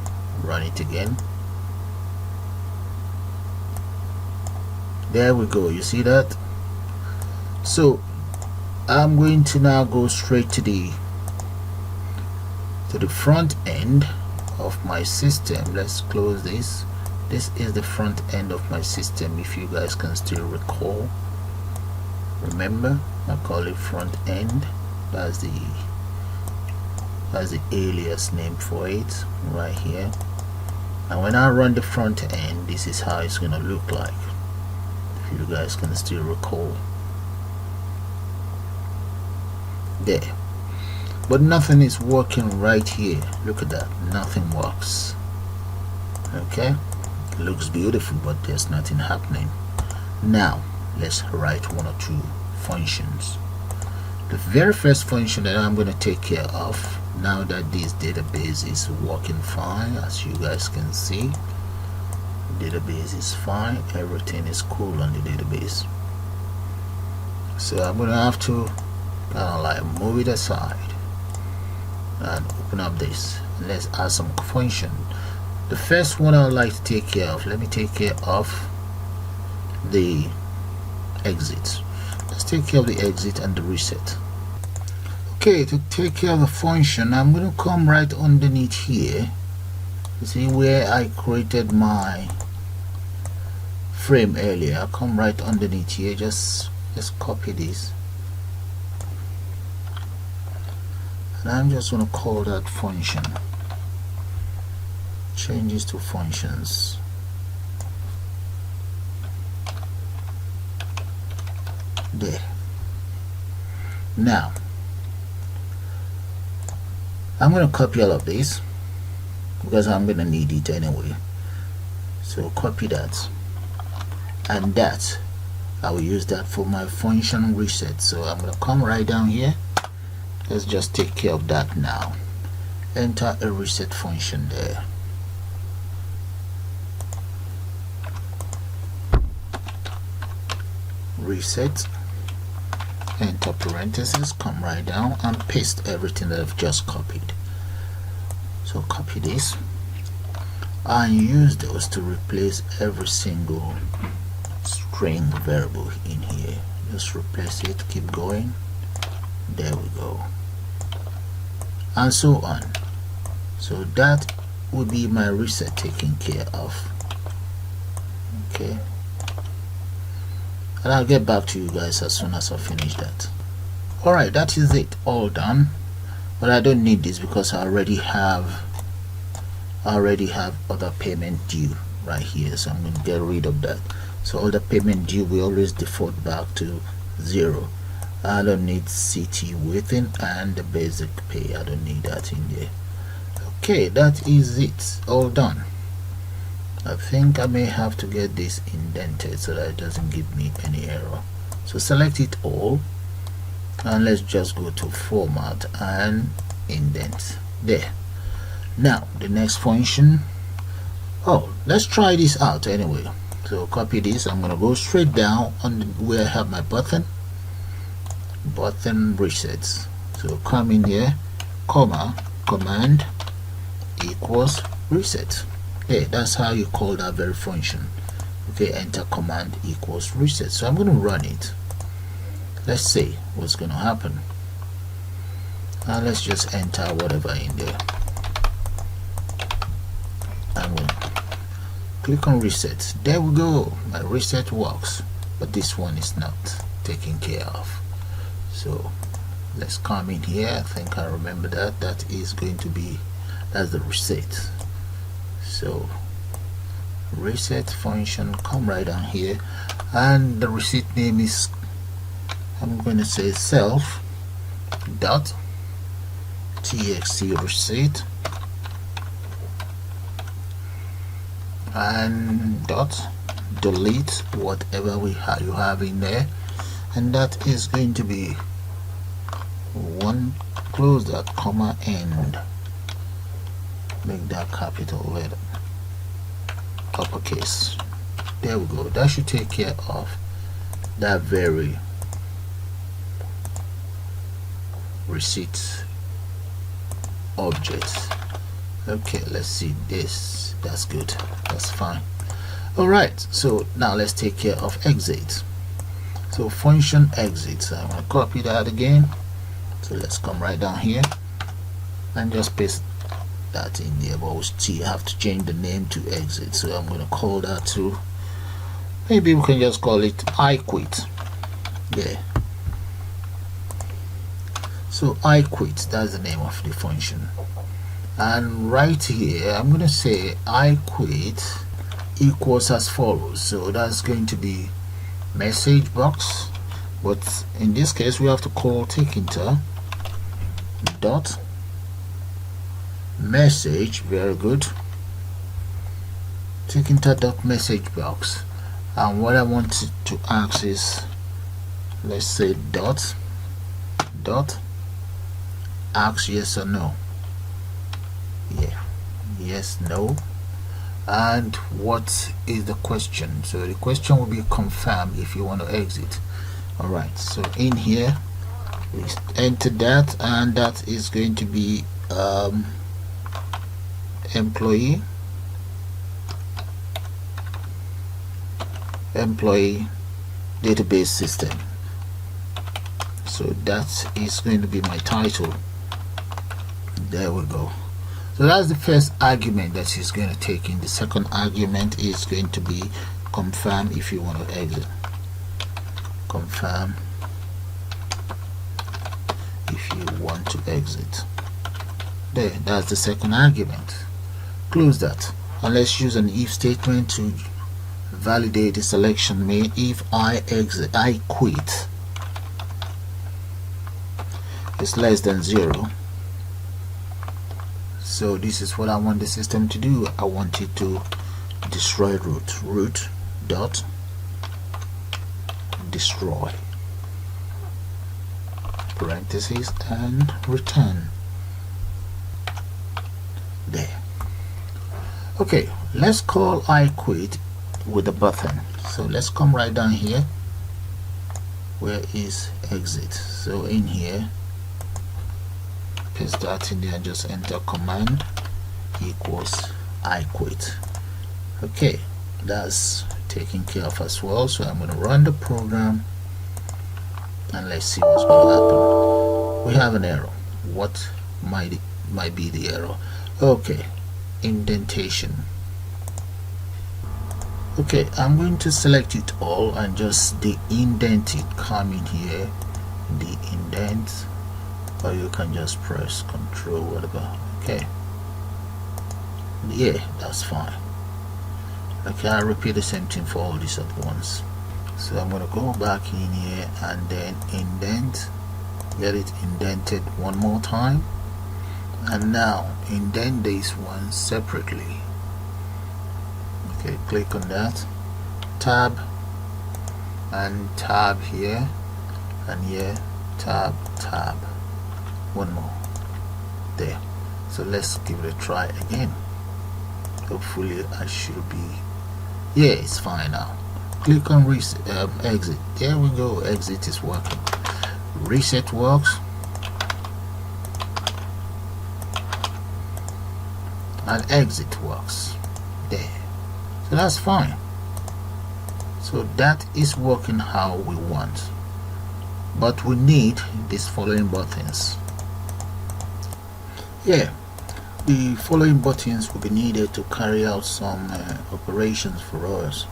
A: run it again. There we go, you see that? So I'm going to now go straight to the front end of my system. Let's close this. This is the front end of my system, if you guys can still recall. Remember, I call it front end. That's the alias name for it right here. And when I run the front end, this is how it's gonna look like, if you guys can still recall. There, but nothing is working right here. Look at that, nothing works. Okay, it looks beautiful, but there's nothing happening. Now let's write one or two functions. The very first function that I'm going to take care of, now that this database is working fine, as you guys can see, the database is fine, everything is cool on the database. So I'm going to have to kind of like move it aside and open up this. Let's add some function. The first one I would like to take care of, let me take care of the exit. Let's take care of the exit and the reset. Okay, to take care of the function, I'm going to come right underneath here. You see where I created my frame earlier. I'll come right underneath here, just copy this, and I'm just going to call that function. Change this to functions. There. Now I'm going to copy all of this because I'm going to need it anyway. So copy that, and that I will use that for my function reset. So I'm going to come right down here. Let's just take care of that now. Enter a reset function there. Reset, enter parentheses, come right down and paste everything that I've just copied. So copy this and use those to replace every single string variable in here. Just replace it, keep going. There we go, and so on. So that would be my reset taken care of. Okay, and I'll get back to you guys as soon as I finish that. Alright, that is it, all done. But I don't need this because I already have other payment due right here, so I'm going to get rid of that. So all the payment due will always default back to 0. I don't need CT within and the basic pay, I don't need that in there. Okay, that is it, all done. I think I may have to get this indented so that it doesn't give me any error. So select it all and let's just go to format and indent there. Now the next function, let's try this out anyway. So copy this, I'm going to go straight down on where I have my button resets. So come in here, comma, command equals reset. Okay, that's how you call that very function. Okay, enter command equals reset. So I'm going to run it. Let's see what's going to happen. And let's just enter whatever in there. I'm going to click on reset. There we go, my reset works, but this one is not taken care of. So let's come in here. I think I remember that is going to be, that's the reset. So reset function, come right down here, and the receipt name is, I'm going to say self dot txt receipt and dot delete whatever you have in there, and that is going to be one, close that, comma, end, make that capital letter, uppercase. There we go. That should take care of that very receipt object. Okay, let's see this. That's good, that's fine. Alright, so now let's take care of exit. So function exit, so I'm going to copy that again. So let's come right down here and just paste that in there, but we still have to change the name to exit. So I'm going to call that to, maybe we can just call it I quit. Yeah, so I quit, that's the name of the function. And right here I'm going to say I quit equals as follows. So that's going to be message box, but in this case we have to call Takinter dot message, very good, Takinter dot message box. And what I want to ask is, let's say dot ask yes or no. Yeah, yes, no. And what is the question? So the question will be confirm if you want to exit. Alright, so in here we enter that, and that is going to be employee database system. So that is going to be my title. There we go. So that's the first argument that she's going to take in. The second argument is going to be confirm if you want to exit. Confirm if you want to exit. There, that's the second argument. Close that, and let's use an if statement to validate the selection made. If I exit, I quit, is less than 0. So this is what I want the system to do. I want it to destroy root dot destroy, parentheses, and return. There. Okay, let's call I quit with a button. So let's come right down here. Where is exit? So in here, paste that in there and just enter command equals I quit. Okay, that's taken care of as well. So I'm going to run the program and let's see what's going to happen. We have an error. What might be the error? Okay, indentation. Okay, I'm going to select it all and just de-indent it. Come in here, the indent, or you can just press control whatever. Okay, yeah, that's fine. Okay, I'll repeat the same thing for all this at once. So I'm going to go back in here and then indent, get it indented one more time, and now indent this one separately. Okay, click on that, tab, and tab here, and here, tab, tab, one more there. So let's give it a try again. Hopefully I should be, yeah, it's fine now. Click on reset, exit. There we go, exit is working. Reset works, and exit works there. So that's fine. So that is working how we want, but we need these following buttons. Yeah, the following buttons will be needed to carry out some operations for us.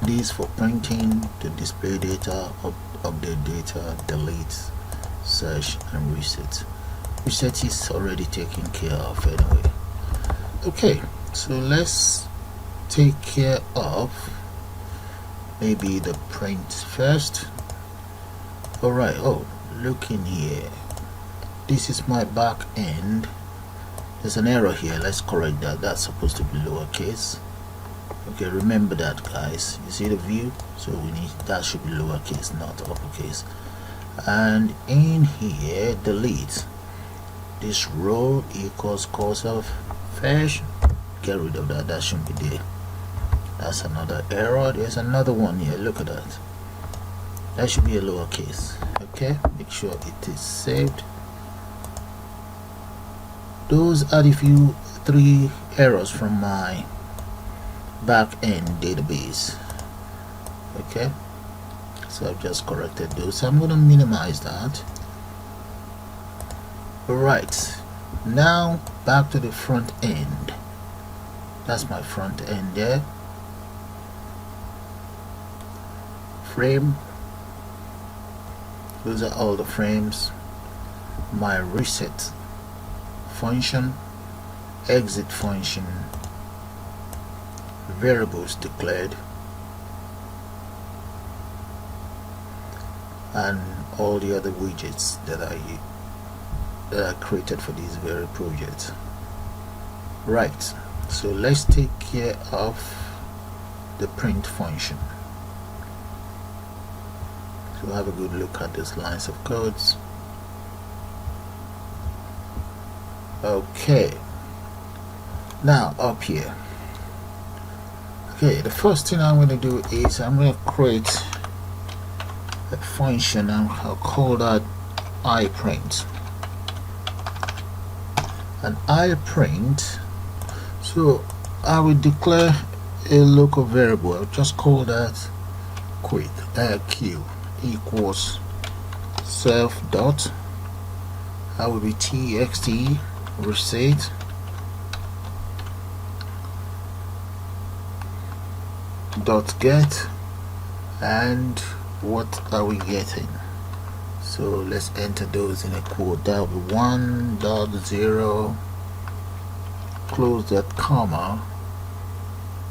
A: These for printing, to display data, update data, delete, search, and reset. Reset is already taken care of anyway. Okay, so let's take care of maybe the print first. Alright, oh, look in here. This is my back end. There's an error here. Let's correct that. That's supposed to be lowercase. Okay, remember that, guys. You see the view? So we need, that should be lowercase, not uppercase. And in here, delete. This row equals cause of fish. Get rid of that. That shouldn't be there. That's another error. There's another one here. Look at that. That should be a lowercase. Okay, make sure it is saved. Those are the three errors from my back end database. Okay, so I've just corrected those. So I'm going to minimize that. Alright, now back to the front end. That's my front end there. Frame, those are all the frames. My reset function, exit function, variables declared, and all the other widgets that I created for this very project. Right, so let's take care of the print function. So have a good look at these lines of codes. Okay, now up here. Okay, the first thing I'm going to do is I'm going to create a function, and I'll call that iPrint. An iPrint, so I will declare a local variable. I'll just call that q equals self dot, that will be txt reset dot get, and what are we getting? So let's enter those in a quote. That will be 1.0, close that comma,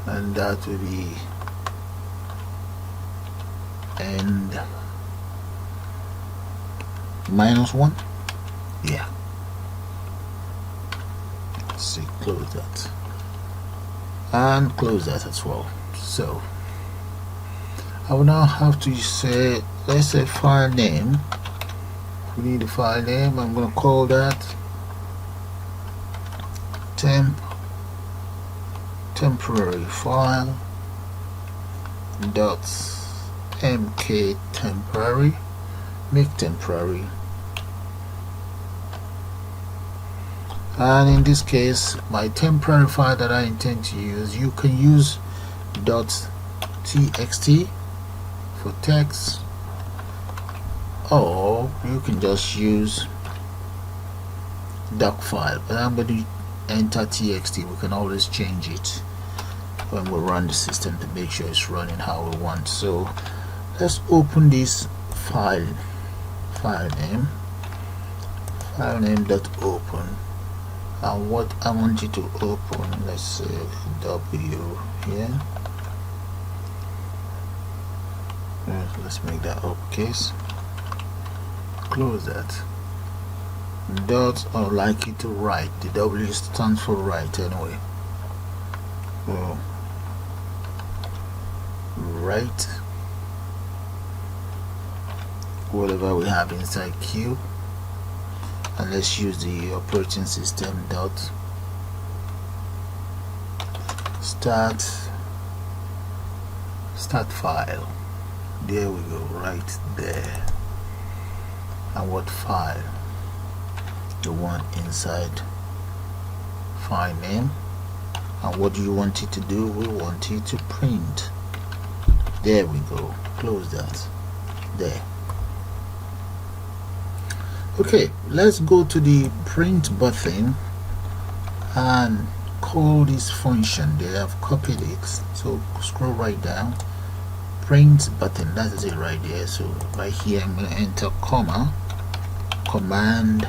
A: and that will be and -1. Yeah, let's see, close that and close that as well. So I will now have to say, let's say file name. We need a file name. I'm going to call that temporary file dot mk temporary, make temporary, and in this case my temporary file that I intend to use, you can use .txt for text, or you can just use doc file, but I'm going to enter txt. We can always change it when we run the system to make sure it's running how we want. So let's open this file file name dot open, and what I want you to open, let's say W here. Let's make that uppercase. Close that. Dot, I would like you to write. The W stands for write anyway. So write whatever we have inside Q, and let's use the operating system dot start file. There we go, right there. And what file? The one inside file name. And what do you want it to do? We want it to print. There we go. Close that. There. Okay, let's go to the print button and call this function. They have copied it, so scroll right down. Print button, that is it right there. So right here I'm going to enter comma, command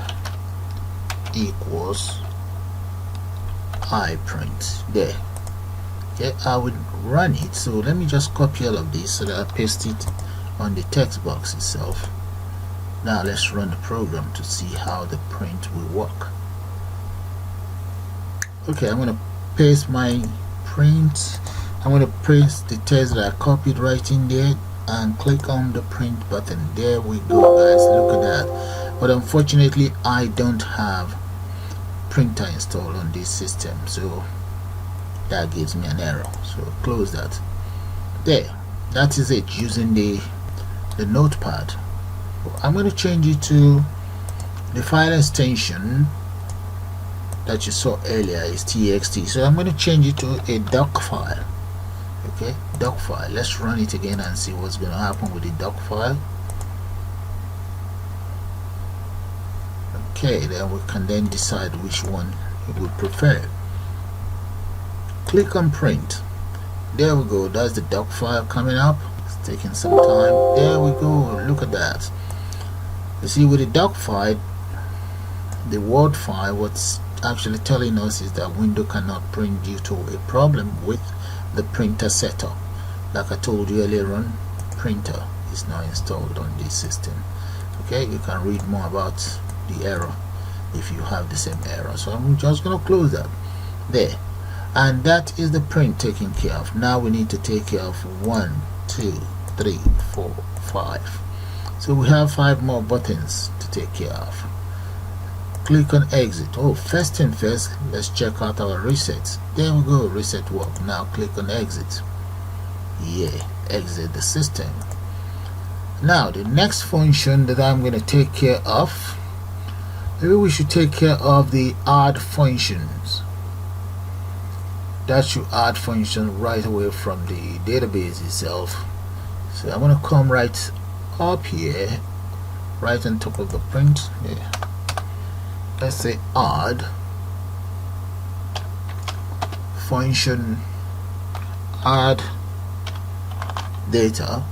A: equals I print. There. Okay, I would run it. So let me just copy all of this so that I paste it on the text box itself. Now let's run the program to see how the print will work. Okay, I'm going to paste my print. I'm going to paste the text that I copied right in there and click on the print button. There we go, guys. Look at that. But unfortunately I don't have printer installed on this system, so that gives me an error. So close that. There, that is it, using the notepad. I'm going to change it to the file extension that you saw earlier is txt, so I'm going to change it to a doc file. Okay, doc file. Let's run it again and see what's going to happen with the doc file. Okay, then we can then decide which one we would prefer. Click on print. There we go, that's the doc file coming up. It's taking some time. There we go, look at that. You see, with the doc file, the word file, what's actually telling us is that window cannot print due to a problem with the printer setup. Like I told you earlier on, printer is not installed on this system. Okay, you can read more about the error if you have the same error. So I'm just going to close that there, and that is the print taken care of. Now we need to take care of 1, 2, 3, 4, 5. So we have 5 more buttons to take care of. Click on exit. Oh, first thing first, let's check out our resets. There we go, reset work. Now click on exit. Yeah, exit the system. Now the next function that I'm going to take care of, maybe we should take care of the add functions. That should add function right away from the database itself. So I'm going to come right up here, right on top of the print. Yeah. Let's say add function, add data.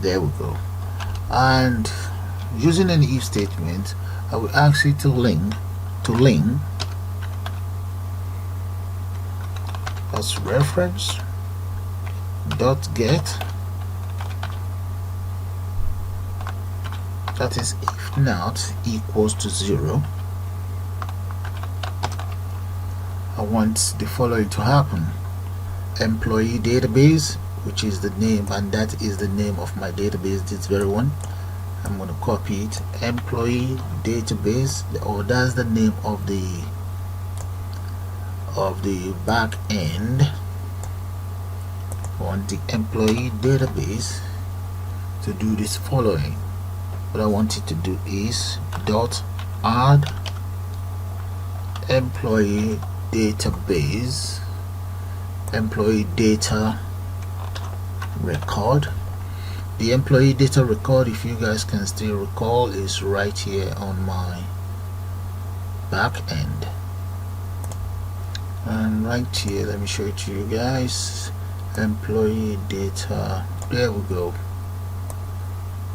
A: There we go. And using an if statement, I will ask you to link as reference dot get, that is if not equals to 0. I want the following to happen: employee database, which is the name, and that is the name of my database, this very one. I'm going to copy it, employee database, or that's the name of the back end. I want the employee database to do this following. What I want it to do is dot add employee database, employee data record. The employee data record, if you guys can still recall, is right here on my back end. And right here, let me show it to you guys, employee data There we go.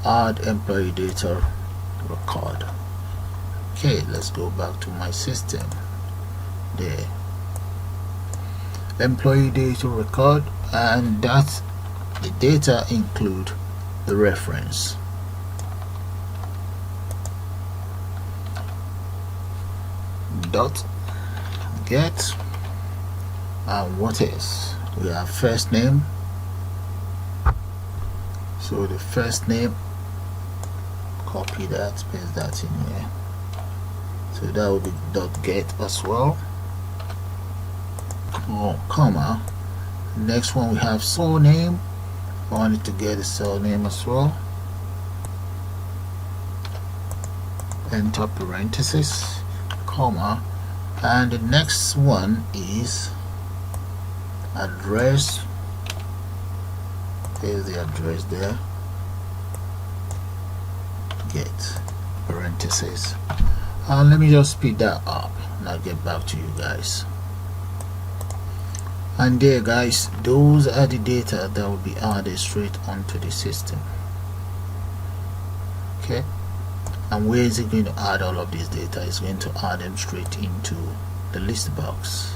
A: Add employee data record. Okay, let's go back to my system. There, employee data record, and that's the data include the reference. Dot get, and what else? We have first name, so the first name, copy that, paste that in here, so that will be dot get as well. Comma, next one we have surname. I wanted to get a surname as well, enter parenthesis, comma, and the next one is address. There's the address there, get parenthesis, and let me just speed that up and I'll get back to you guys. And there guys, those are the data that will be added straight onto the system. Okay, and where is it going to add all of this data? It's going to add them straight into the list box.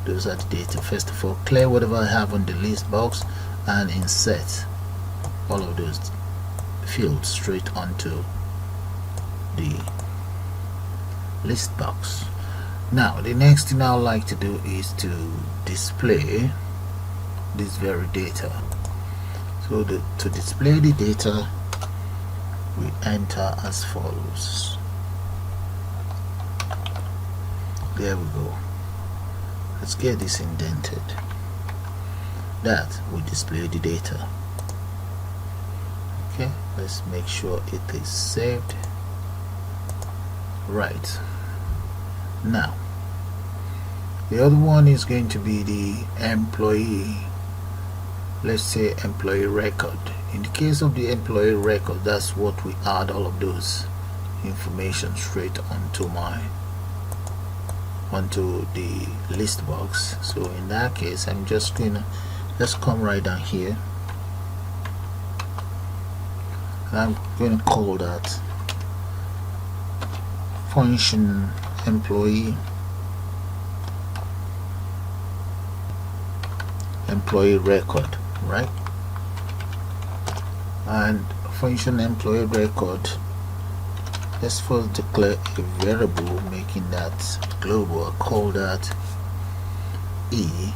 A: Those are the data. First of all, clear whatever I have on the list box and insert all of those fields straight onto the list box. Now the next thing I would like to do is to display this very data. So to display the data, we enter as follows. There we go. Let's get this indented. That will display the data. Okay, let's make sure it is saved. Right, now the other one is going to be the employee, let's say employee record. In the case of the employee record, that's what we add all of those information straight onto the list box. So in that case, I'm just gonna, let's come right down here, and I'm going to call that function employee record, right? And function employee record, let's first declare a variable making that global. I call that ed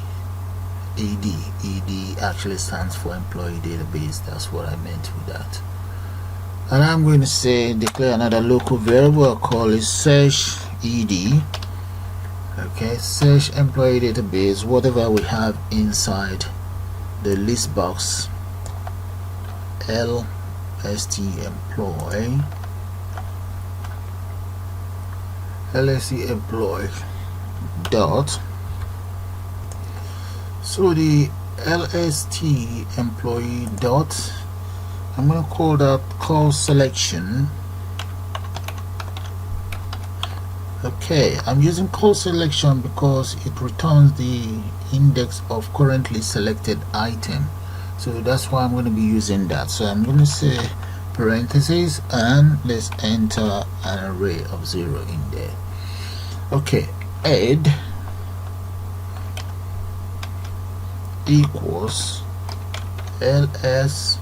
A: actually stands for employee database. That's what I meant with that. And I'm going to say declare another local variable. I call it search ed. Okay, search employee database, whatever we have inside the list box, lst employee dot. So the lst employee dot, I'm going to call that call selection. Okay, I'm using call selection because it returns the index of currently selected item, so that's why I'm going to be using that. So I'm going to say parentheses and let's enter an array of 0 in there. Okay, ed equals lst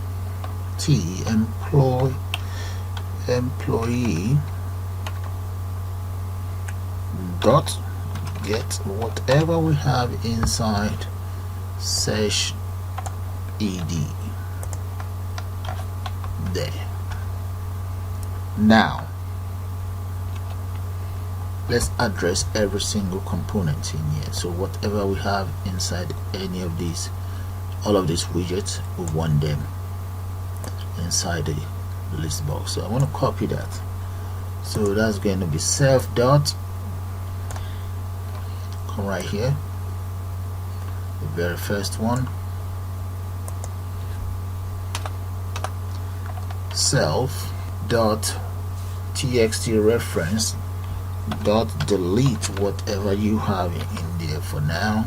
A: employee dot get whatever we have inside search ed. There. Now let's address every single component in here. So whatever we have inside any of these, all of these widgets, we want them inside the list box. So I want to copy that. So that's going to be self dot, come right here, the very first one, self dot txt reference dot delete whatever you have in there for now,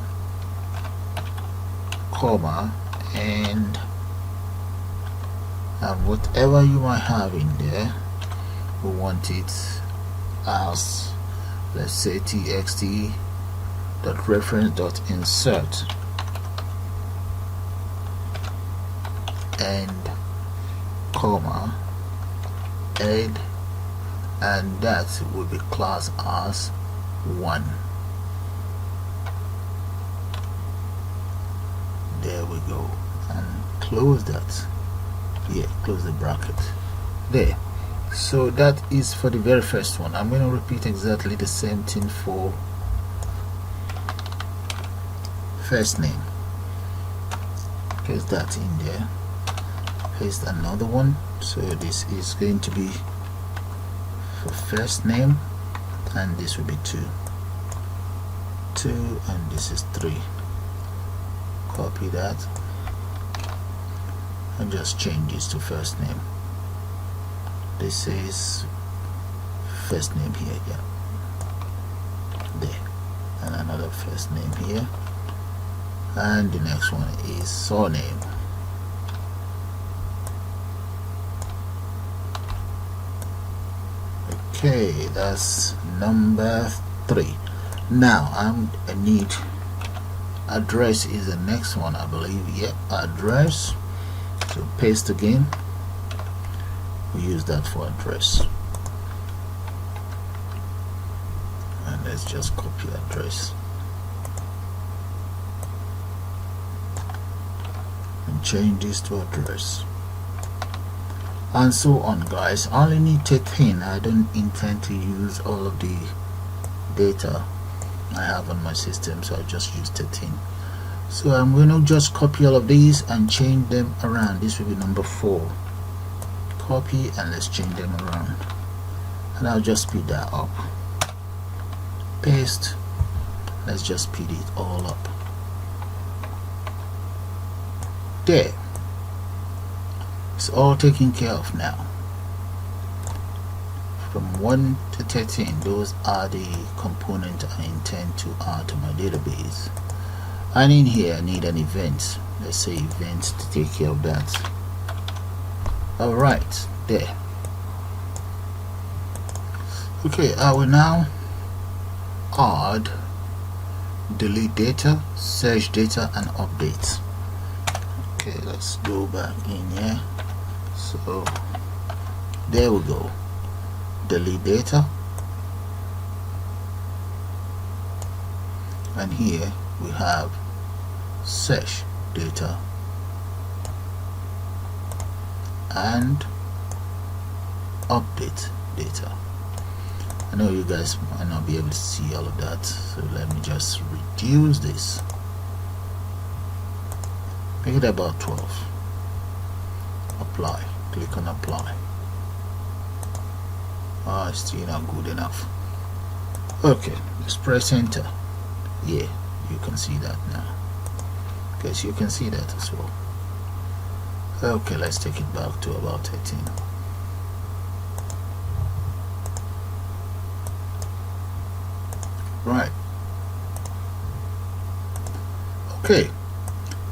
A: comma, and and whatever you might have in there, we want it as, let's say, txt.reference.insert and comma add, and that will be class as 1. There we go, and close that. Close the bracket there. So that is for the very first one. I'm going to repeat exactly the same thing for first name. Paste that in there, paste another one. So this is going to be for first name, and this will be 2, and this is 3. Copy that and just change this to first name. This is first name here, there, and another first name here, and the next one is surname. Okay, that's number 3. Now I need address is the next one, I believe. Address. So paste again, we use that for address, and let's just copy address and change this to address, and so on, guys. I only need 13. I don't intend to use all of the data I have on my system, so I just use 13. So I'm going to just copy all of these and change them around. This will be number 4. Copy, and let's change them around, and I'll just speed that up. Paste, let's just speed it all up. There, it's all taken care of now. From 1 to 13, those are the components I intend to add to my database. And in here I need an event. Let's say event to take care of that. Alright, there. Okay, I will now add delete data, search data, and update. Okay, let's go back in here. So there we go. Delete data, and here we have search data and update data. I know you guys might not be able to see all of that, so let me just reduce this, make it about 12. Apply, click on apply. Still not good enough. Okay, let's press enter. Yeah, you can see that now. Guess you can see that as well. Okay, let's take it back to about 13. Right. Okay,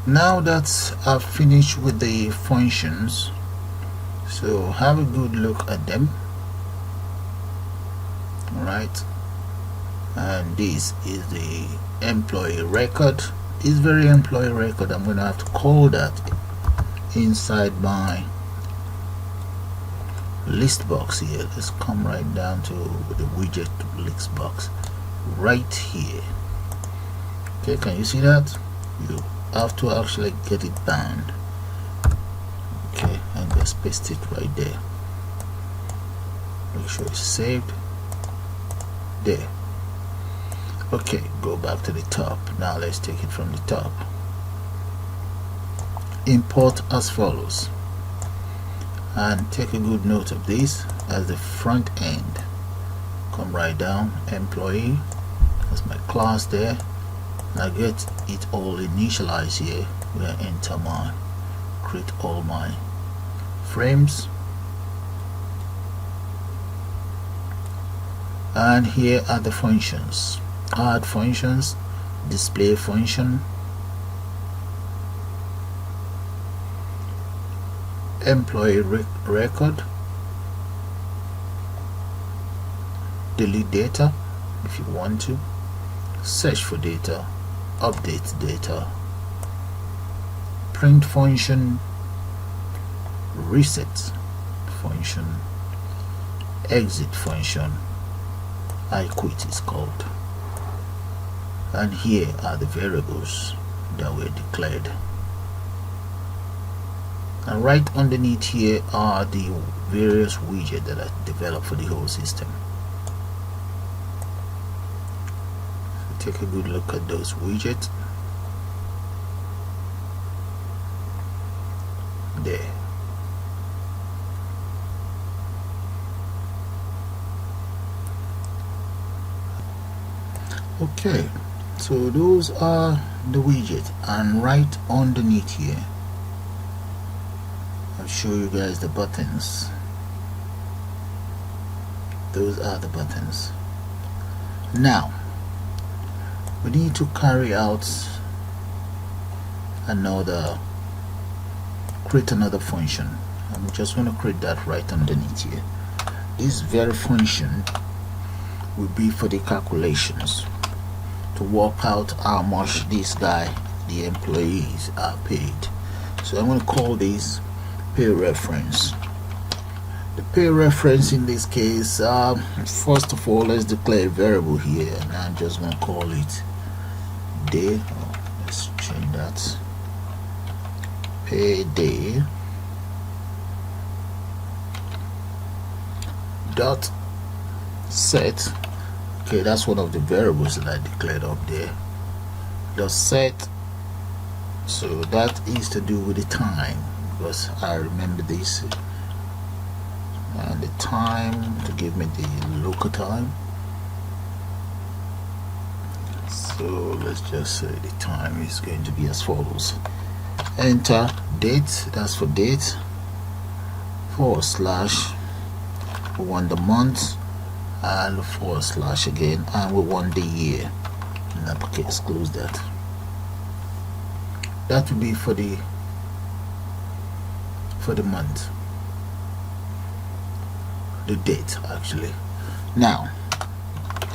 A: now that I've finished with the functions, so have a good look at them. Right, and this is the employee record. This very employee record, I'm going to have to call that inside my list box here. Let's come right down to the widget list box right here. Okay, can you see that? You have to actually get it bound. Okay, and just paste it right there. Make sure it's saved. There. Okay, go back to the top. Now let's take it from the top. Import as follows, and take a good note of this as the front end. Come right down, employee, that's my class there, and I get it all initialized here. Where I enter my, create all my frames. And here are the functions: add functions, display function, employee record, delete data if you want to, search for data, update data, print function, reset function, exit function, I quit is called. And here are the variables that were declared. And right underneath here are the various widgets that are developed for the whole system. So take a good look at those widgets. There. Okay, so those are the widgets, and right underneath here I'll show you guys the buttons. Those are the buttons. Now we need to carry out create another function. I'm just going to create that right underneath here. This very function will be for the calculations to work out how much this guy, the employees, are paid. So I'm going to call this pay reference. The pay reference in this case, first of all, let's declare a variable here, and I'm just going to call it day. Let's change that. Pay day dot set. Okay, that's one of the variables that I declared up there. The set, so that is to do with the time, because I remember this, and the time to give me the local time. So let's just say the time is going to be as follows. Enter date, that's for date, / we want the month, and / again, and we want the year. In that case, close that. That will be for the month, the date actually. Now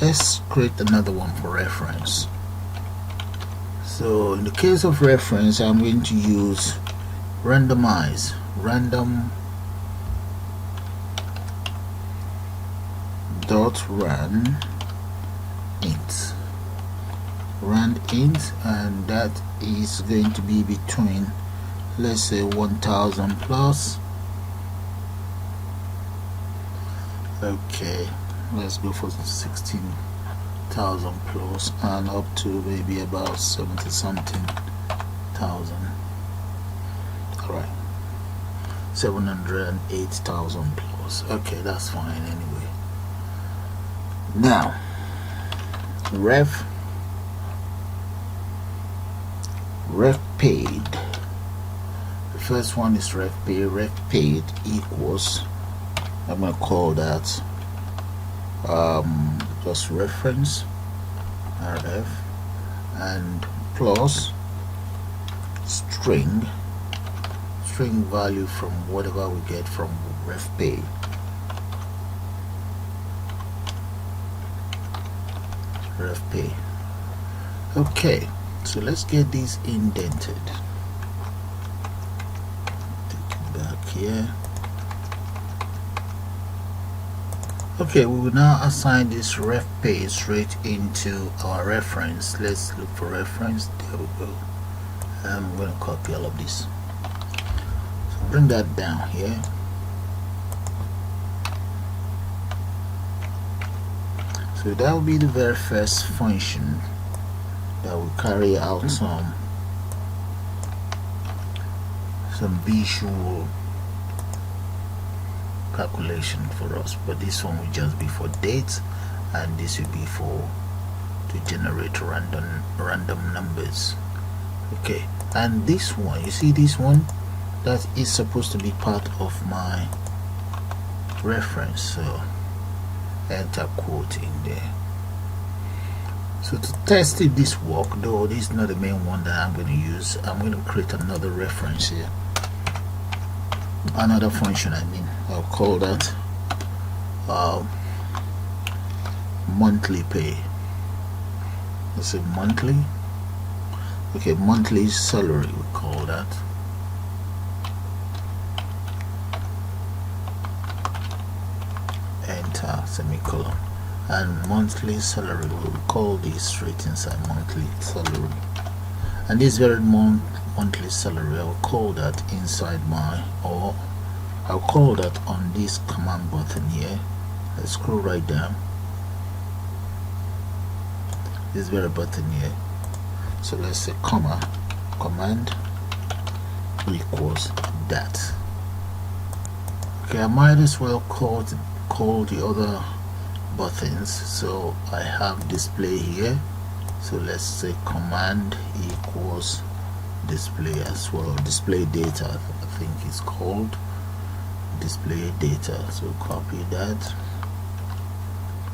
A: let's create another one for reference. So in the case of reference, I'm going to use randomize, random dot run int, and that is going to be between, let's say, 1000 plus. Okay, let's go for 16,000 plus, and up to maybe about 70 something thousand. All right, 708,000 plus. Okay, that's fine anyway. Now ref paid. The first one is ref paid equals, I'm gonna call that just reference rf, and plus string value from whatever we get from ref pay. Okay, so let's get these indented. Take it back here. Okay, we will now assign this ref pay straight into our reference. Let's look for reference. There we go. I'm going to copy all of this. So bring that down here. So that will be the very first function that will carry out some visual calculation for us, but this one will just be for dates, and this will be for to generate random numbers. Okay, and this one, you see this one, that is supposed to be part of my reference, so enter quote in there. So to test if this work, though this is not the main one that I'm going to use, I'm going to create another reference here. another function. I'll call that monthly pay. Let's say monthly. Okay, monthly salary, we call that. Enter, semicolon. And monthly salary, we'll call this straight inside monthly salary. And this very monthly salary, I'll call that inside I'll call that on this command button here. Let's scroll right down. This very button here. So let's say command equals that. Okay, I might as well call the other buttons. So I have display here. So let's say command equals display as well. Display data, I think it's called display data. So copy that,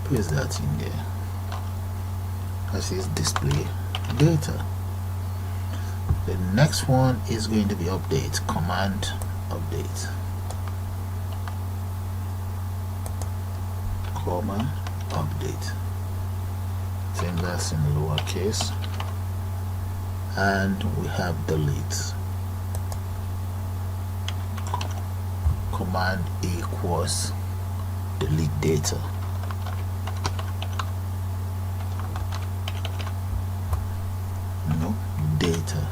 A: paste that in there. That is display data. The next one is going to be update. Command update, comma update. I think that's in lowercase. And we have delete. Command equals delete data. No, data.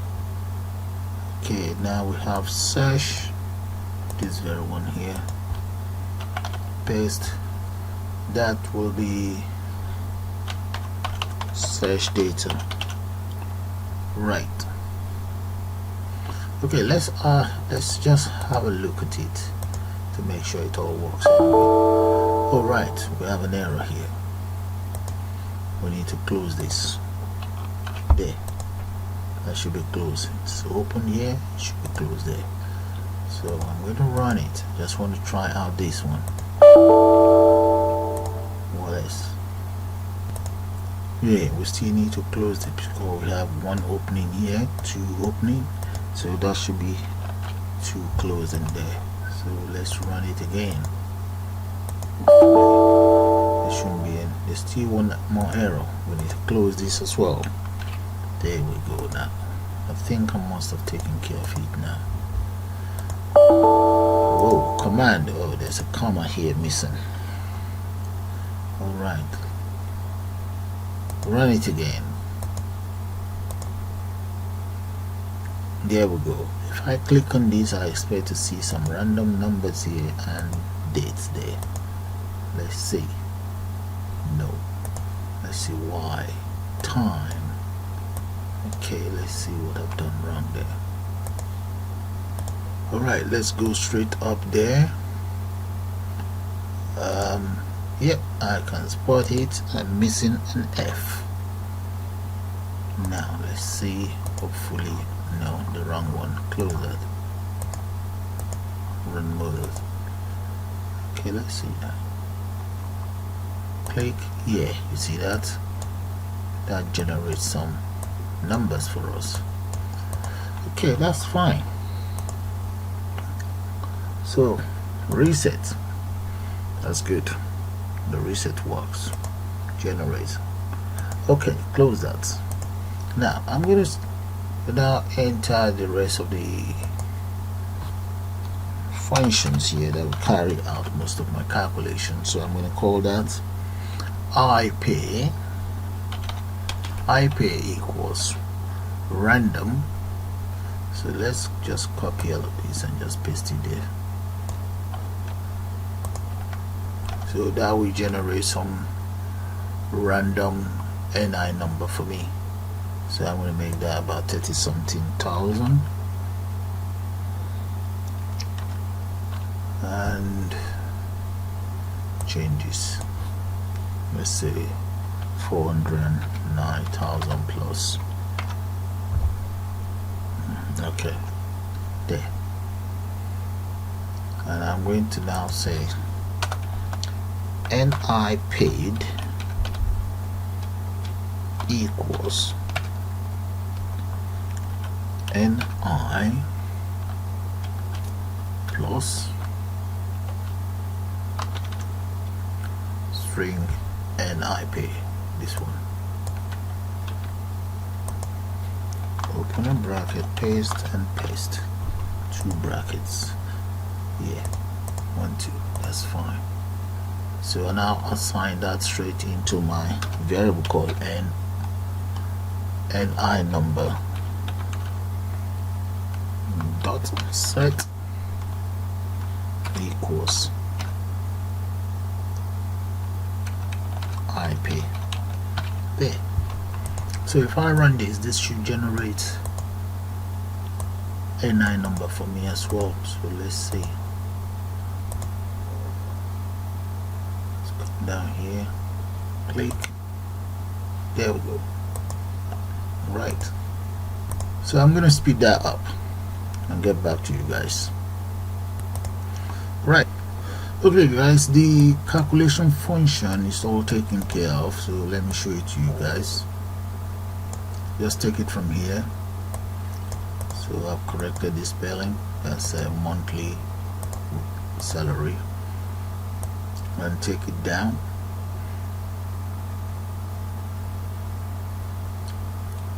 A: Okay, now we have search, this very one here. Paste. That will be search data. Right. Okay, let's just have a look at it to make sure it all works. All right, we have an error here. We need to close this. There. That should be closed. It's open here. It should be closed there. So I'm going to run it. Just want to try out this one. What else? Yeah, we still need to close it because we have one opening here, two opening, so that should be two closing there. So let's run it again. There shouldn't be any. There's still one more error. We need to close this as well. There we go. Now I think I must have taken care of it now. Whoa, command. Oh, there's a comma here missing. Alright, run it again. There we go. If I click on this, I expect to see some random numbers here and dates there. Let's see. No. Let's see why. Time. Okay, let's see what I've done wrong there. Alright, let's go straight up there. Yep, I can spot it. I'm missing an F. Now let's see. Hopefully, no, the wrong one. Close that. Remove it. Okay, let's see that. Click. Yeah, you see that? That generates some numbers for us. Okay, that's fine. So reset. That's good. The reset works. Generate. Okay, close that. Now I'm going to now enter the rest of the functions here that will carry out most of my calculations. So I'm going to call that IPay. IPay equals random. So let's just copy all of this and just paste it there. So that will generate some random NI number for me. So I'm going to make that about 30 something thousand. And changes. Let's say 409,000 plus. Okay. There. And I'm going to now say NI paid equals NI plus equals string and IP, this one, open a bracket, paste and paste, 2 brackets, yeah, 1 2, that's fine. So now assign that straight into my variable called NI number dot set equals IP there. So if I run this should generate a NI number for me as well. So let's see. Let's come down here, click, there we go. Right, so I'm gonna speed that up and get back to you guys. Right, okay guys, the calculation function is all taken care of, so let me show it to you guys. Just take it from here. So I've corrected the spelling, that's a monthly salary, and take it down.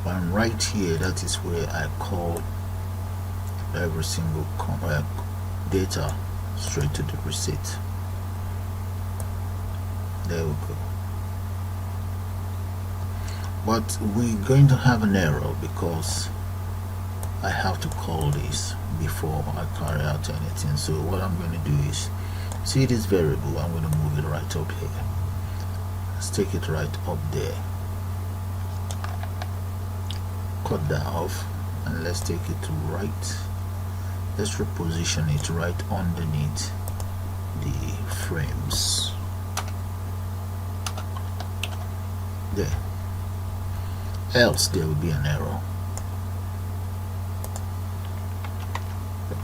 A: And right here, that is where I call every single data straight to the receipt. There we go. But we're going to have an error because I have to call this before I carry out anything. So what I'm going to do is, see this variable, I'm going to move it right up here. Let's take it right up there. Cut that off and let's take it to right. Let's reposition it right underneath the frames there, else there will be an error.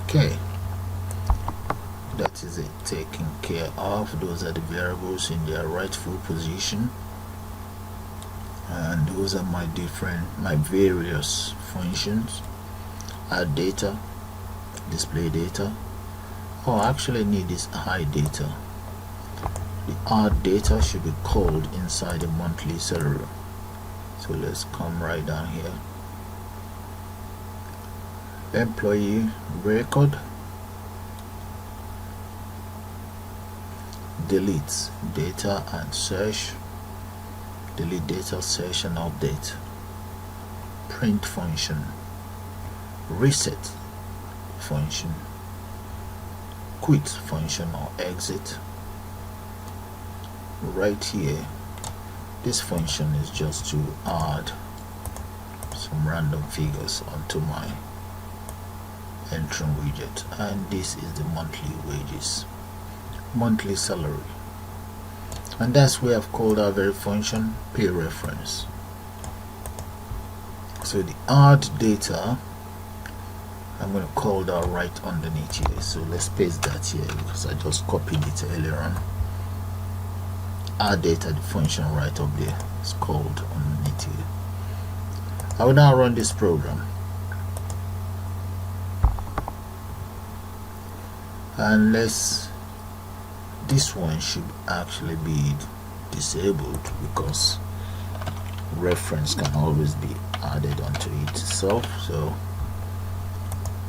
A: Okay, that is it, taken care of. Those are the variables in their rightful position, and those are my various functions. Add data, display data. Oh, I actually need this hide data. The add data should be called inside the monthly salary. So let's come right down here. Employee record, delete data and search, delete data, search and update, print function, reset function, quit function or exit. Right here, this function is just to add some random figures onto my entering widget, and this is the monthly wages, monthly salary, and that's where I've called our very function pay reference. So the add data, I'm going to call that right underneath here. So let's paste that here because I just copied it earlier on. Add data, the function right up there, it's called underneath here. I will now run this program, and this one should actually be disabled because reference can always be added onto it itself. So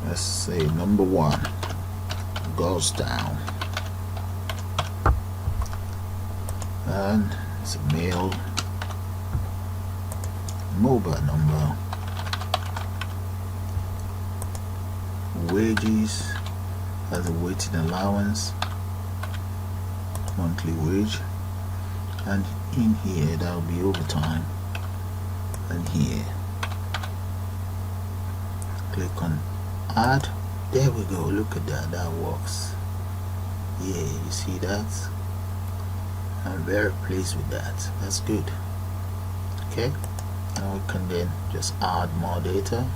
A: let's say number 1 goes down, and it's a male, mobile number, wages as a waiting allowance, monthly wage, and in here that will be overtime, and here click on add. There we go, look at that, that works. Yeah, you see that? I'm very pleased with that. That's good. Okay, now we can then just add more data.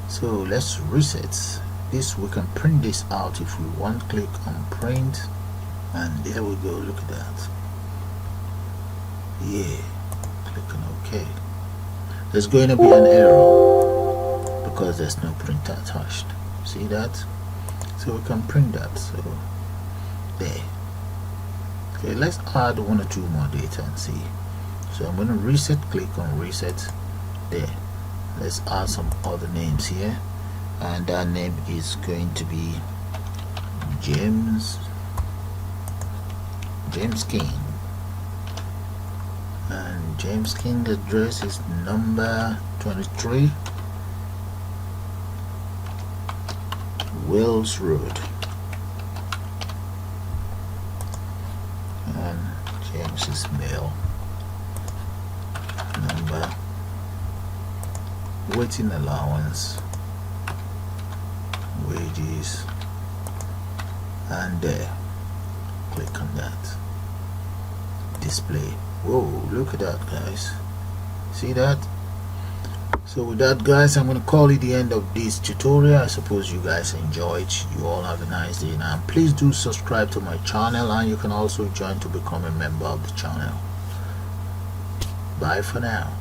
A: So let's reset this. We can print this out if we want. Click on print, and there we go, look at that. Yeah, click on OK. There's going to be an error because there's no printer attached. See that? So so we can print that. So there. Okay, let's add 1 or 2 more data and see. So I'm going to reset, click on reset. There. Let's add some other names here, and that name is going to be James King, and James King address is number 23 Wells Road, and James's mail number, waiting allowance, wages, and there. Click on that. Display. Whoa, look at that, guys. See that? So with that, guys, I'm going to call it the end of this tutorial. I suppose you guys enjoyed. You all have a nice day now. Please do subscribe to my channel, and you can also join to become a member of the channel. Bye for now.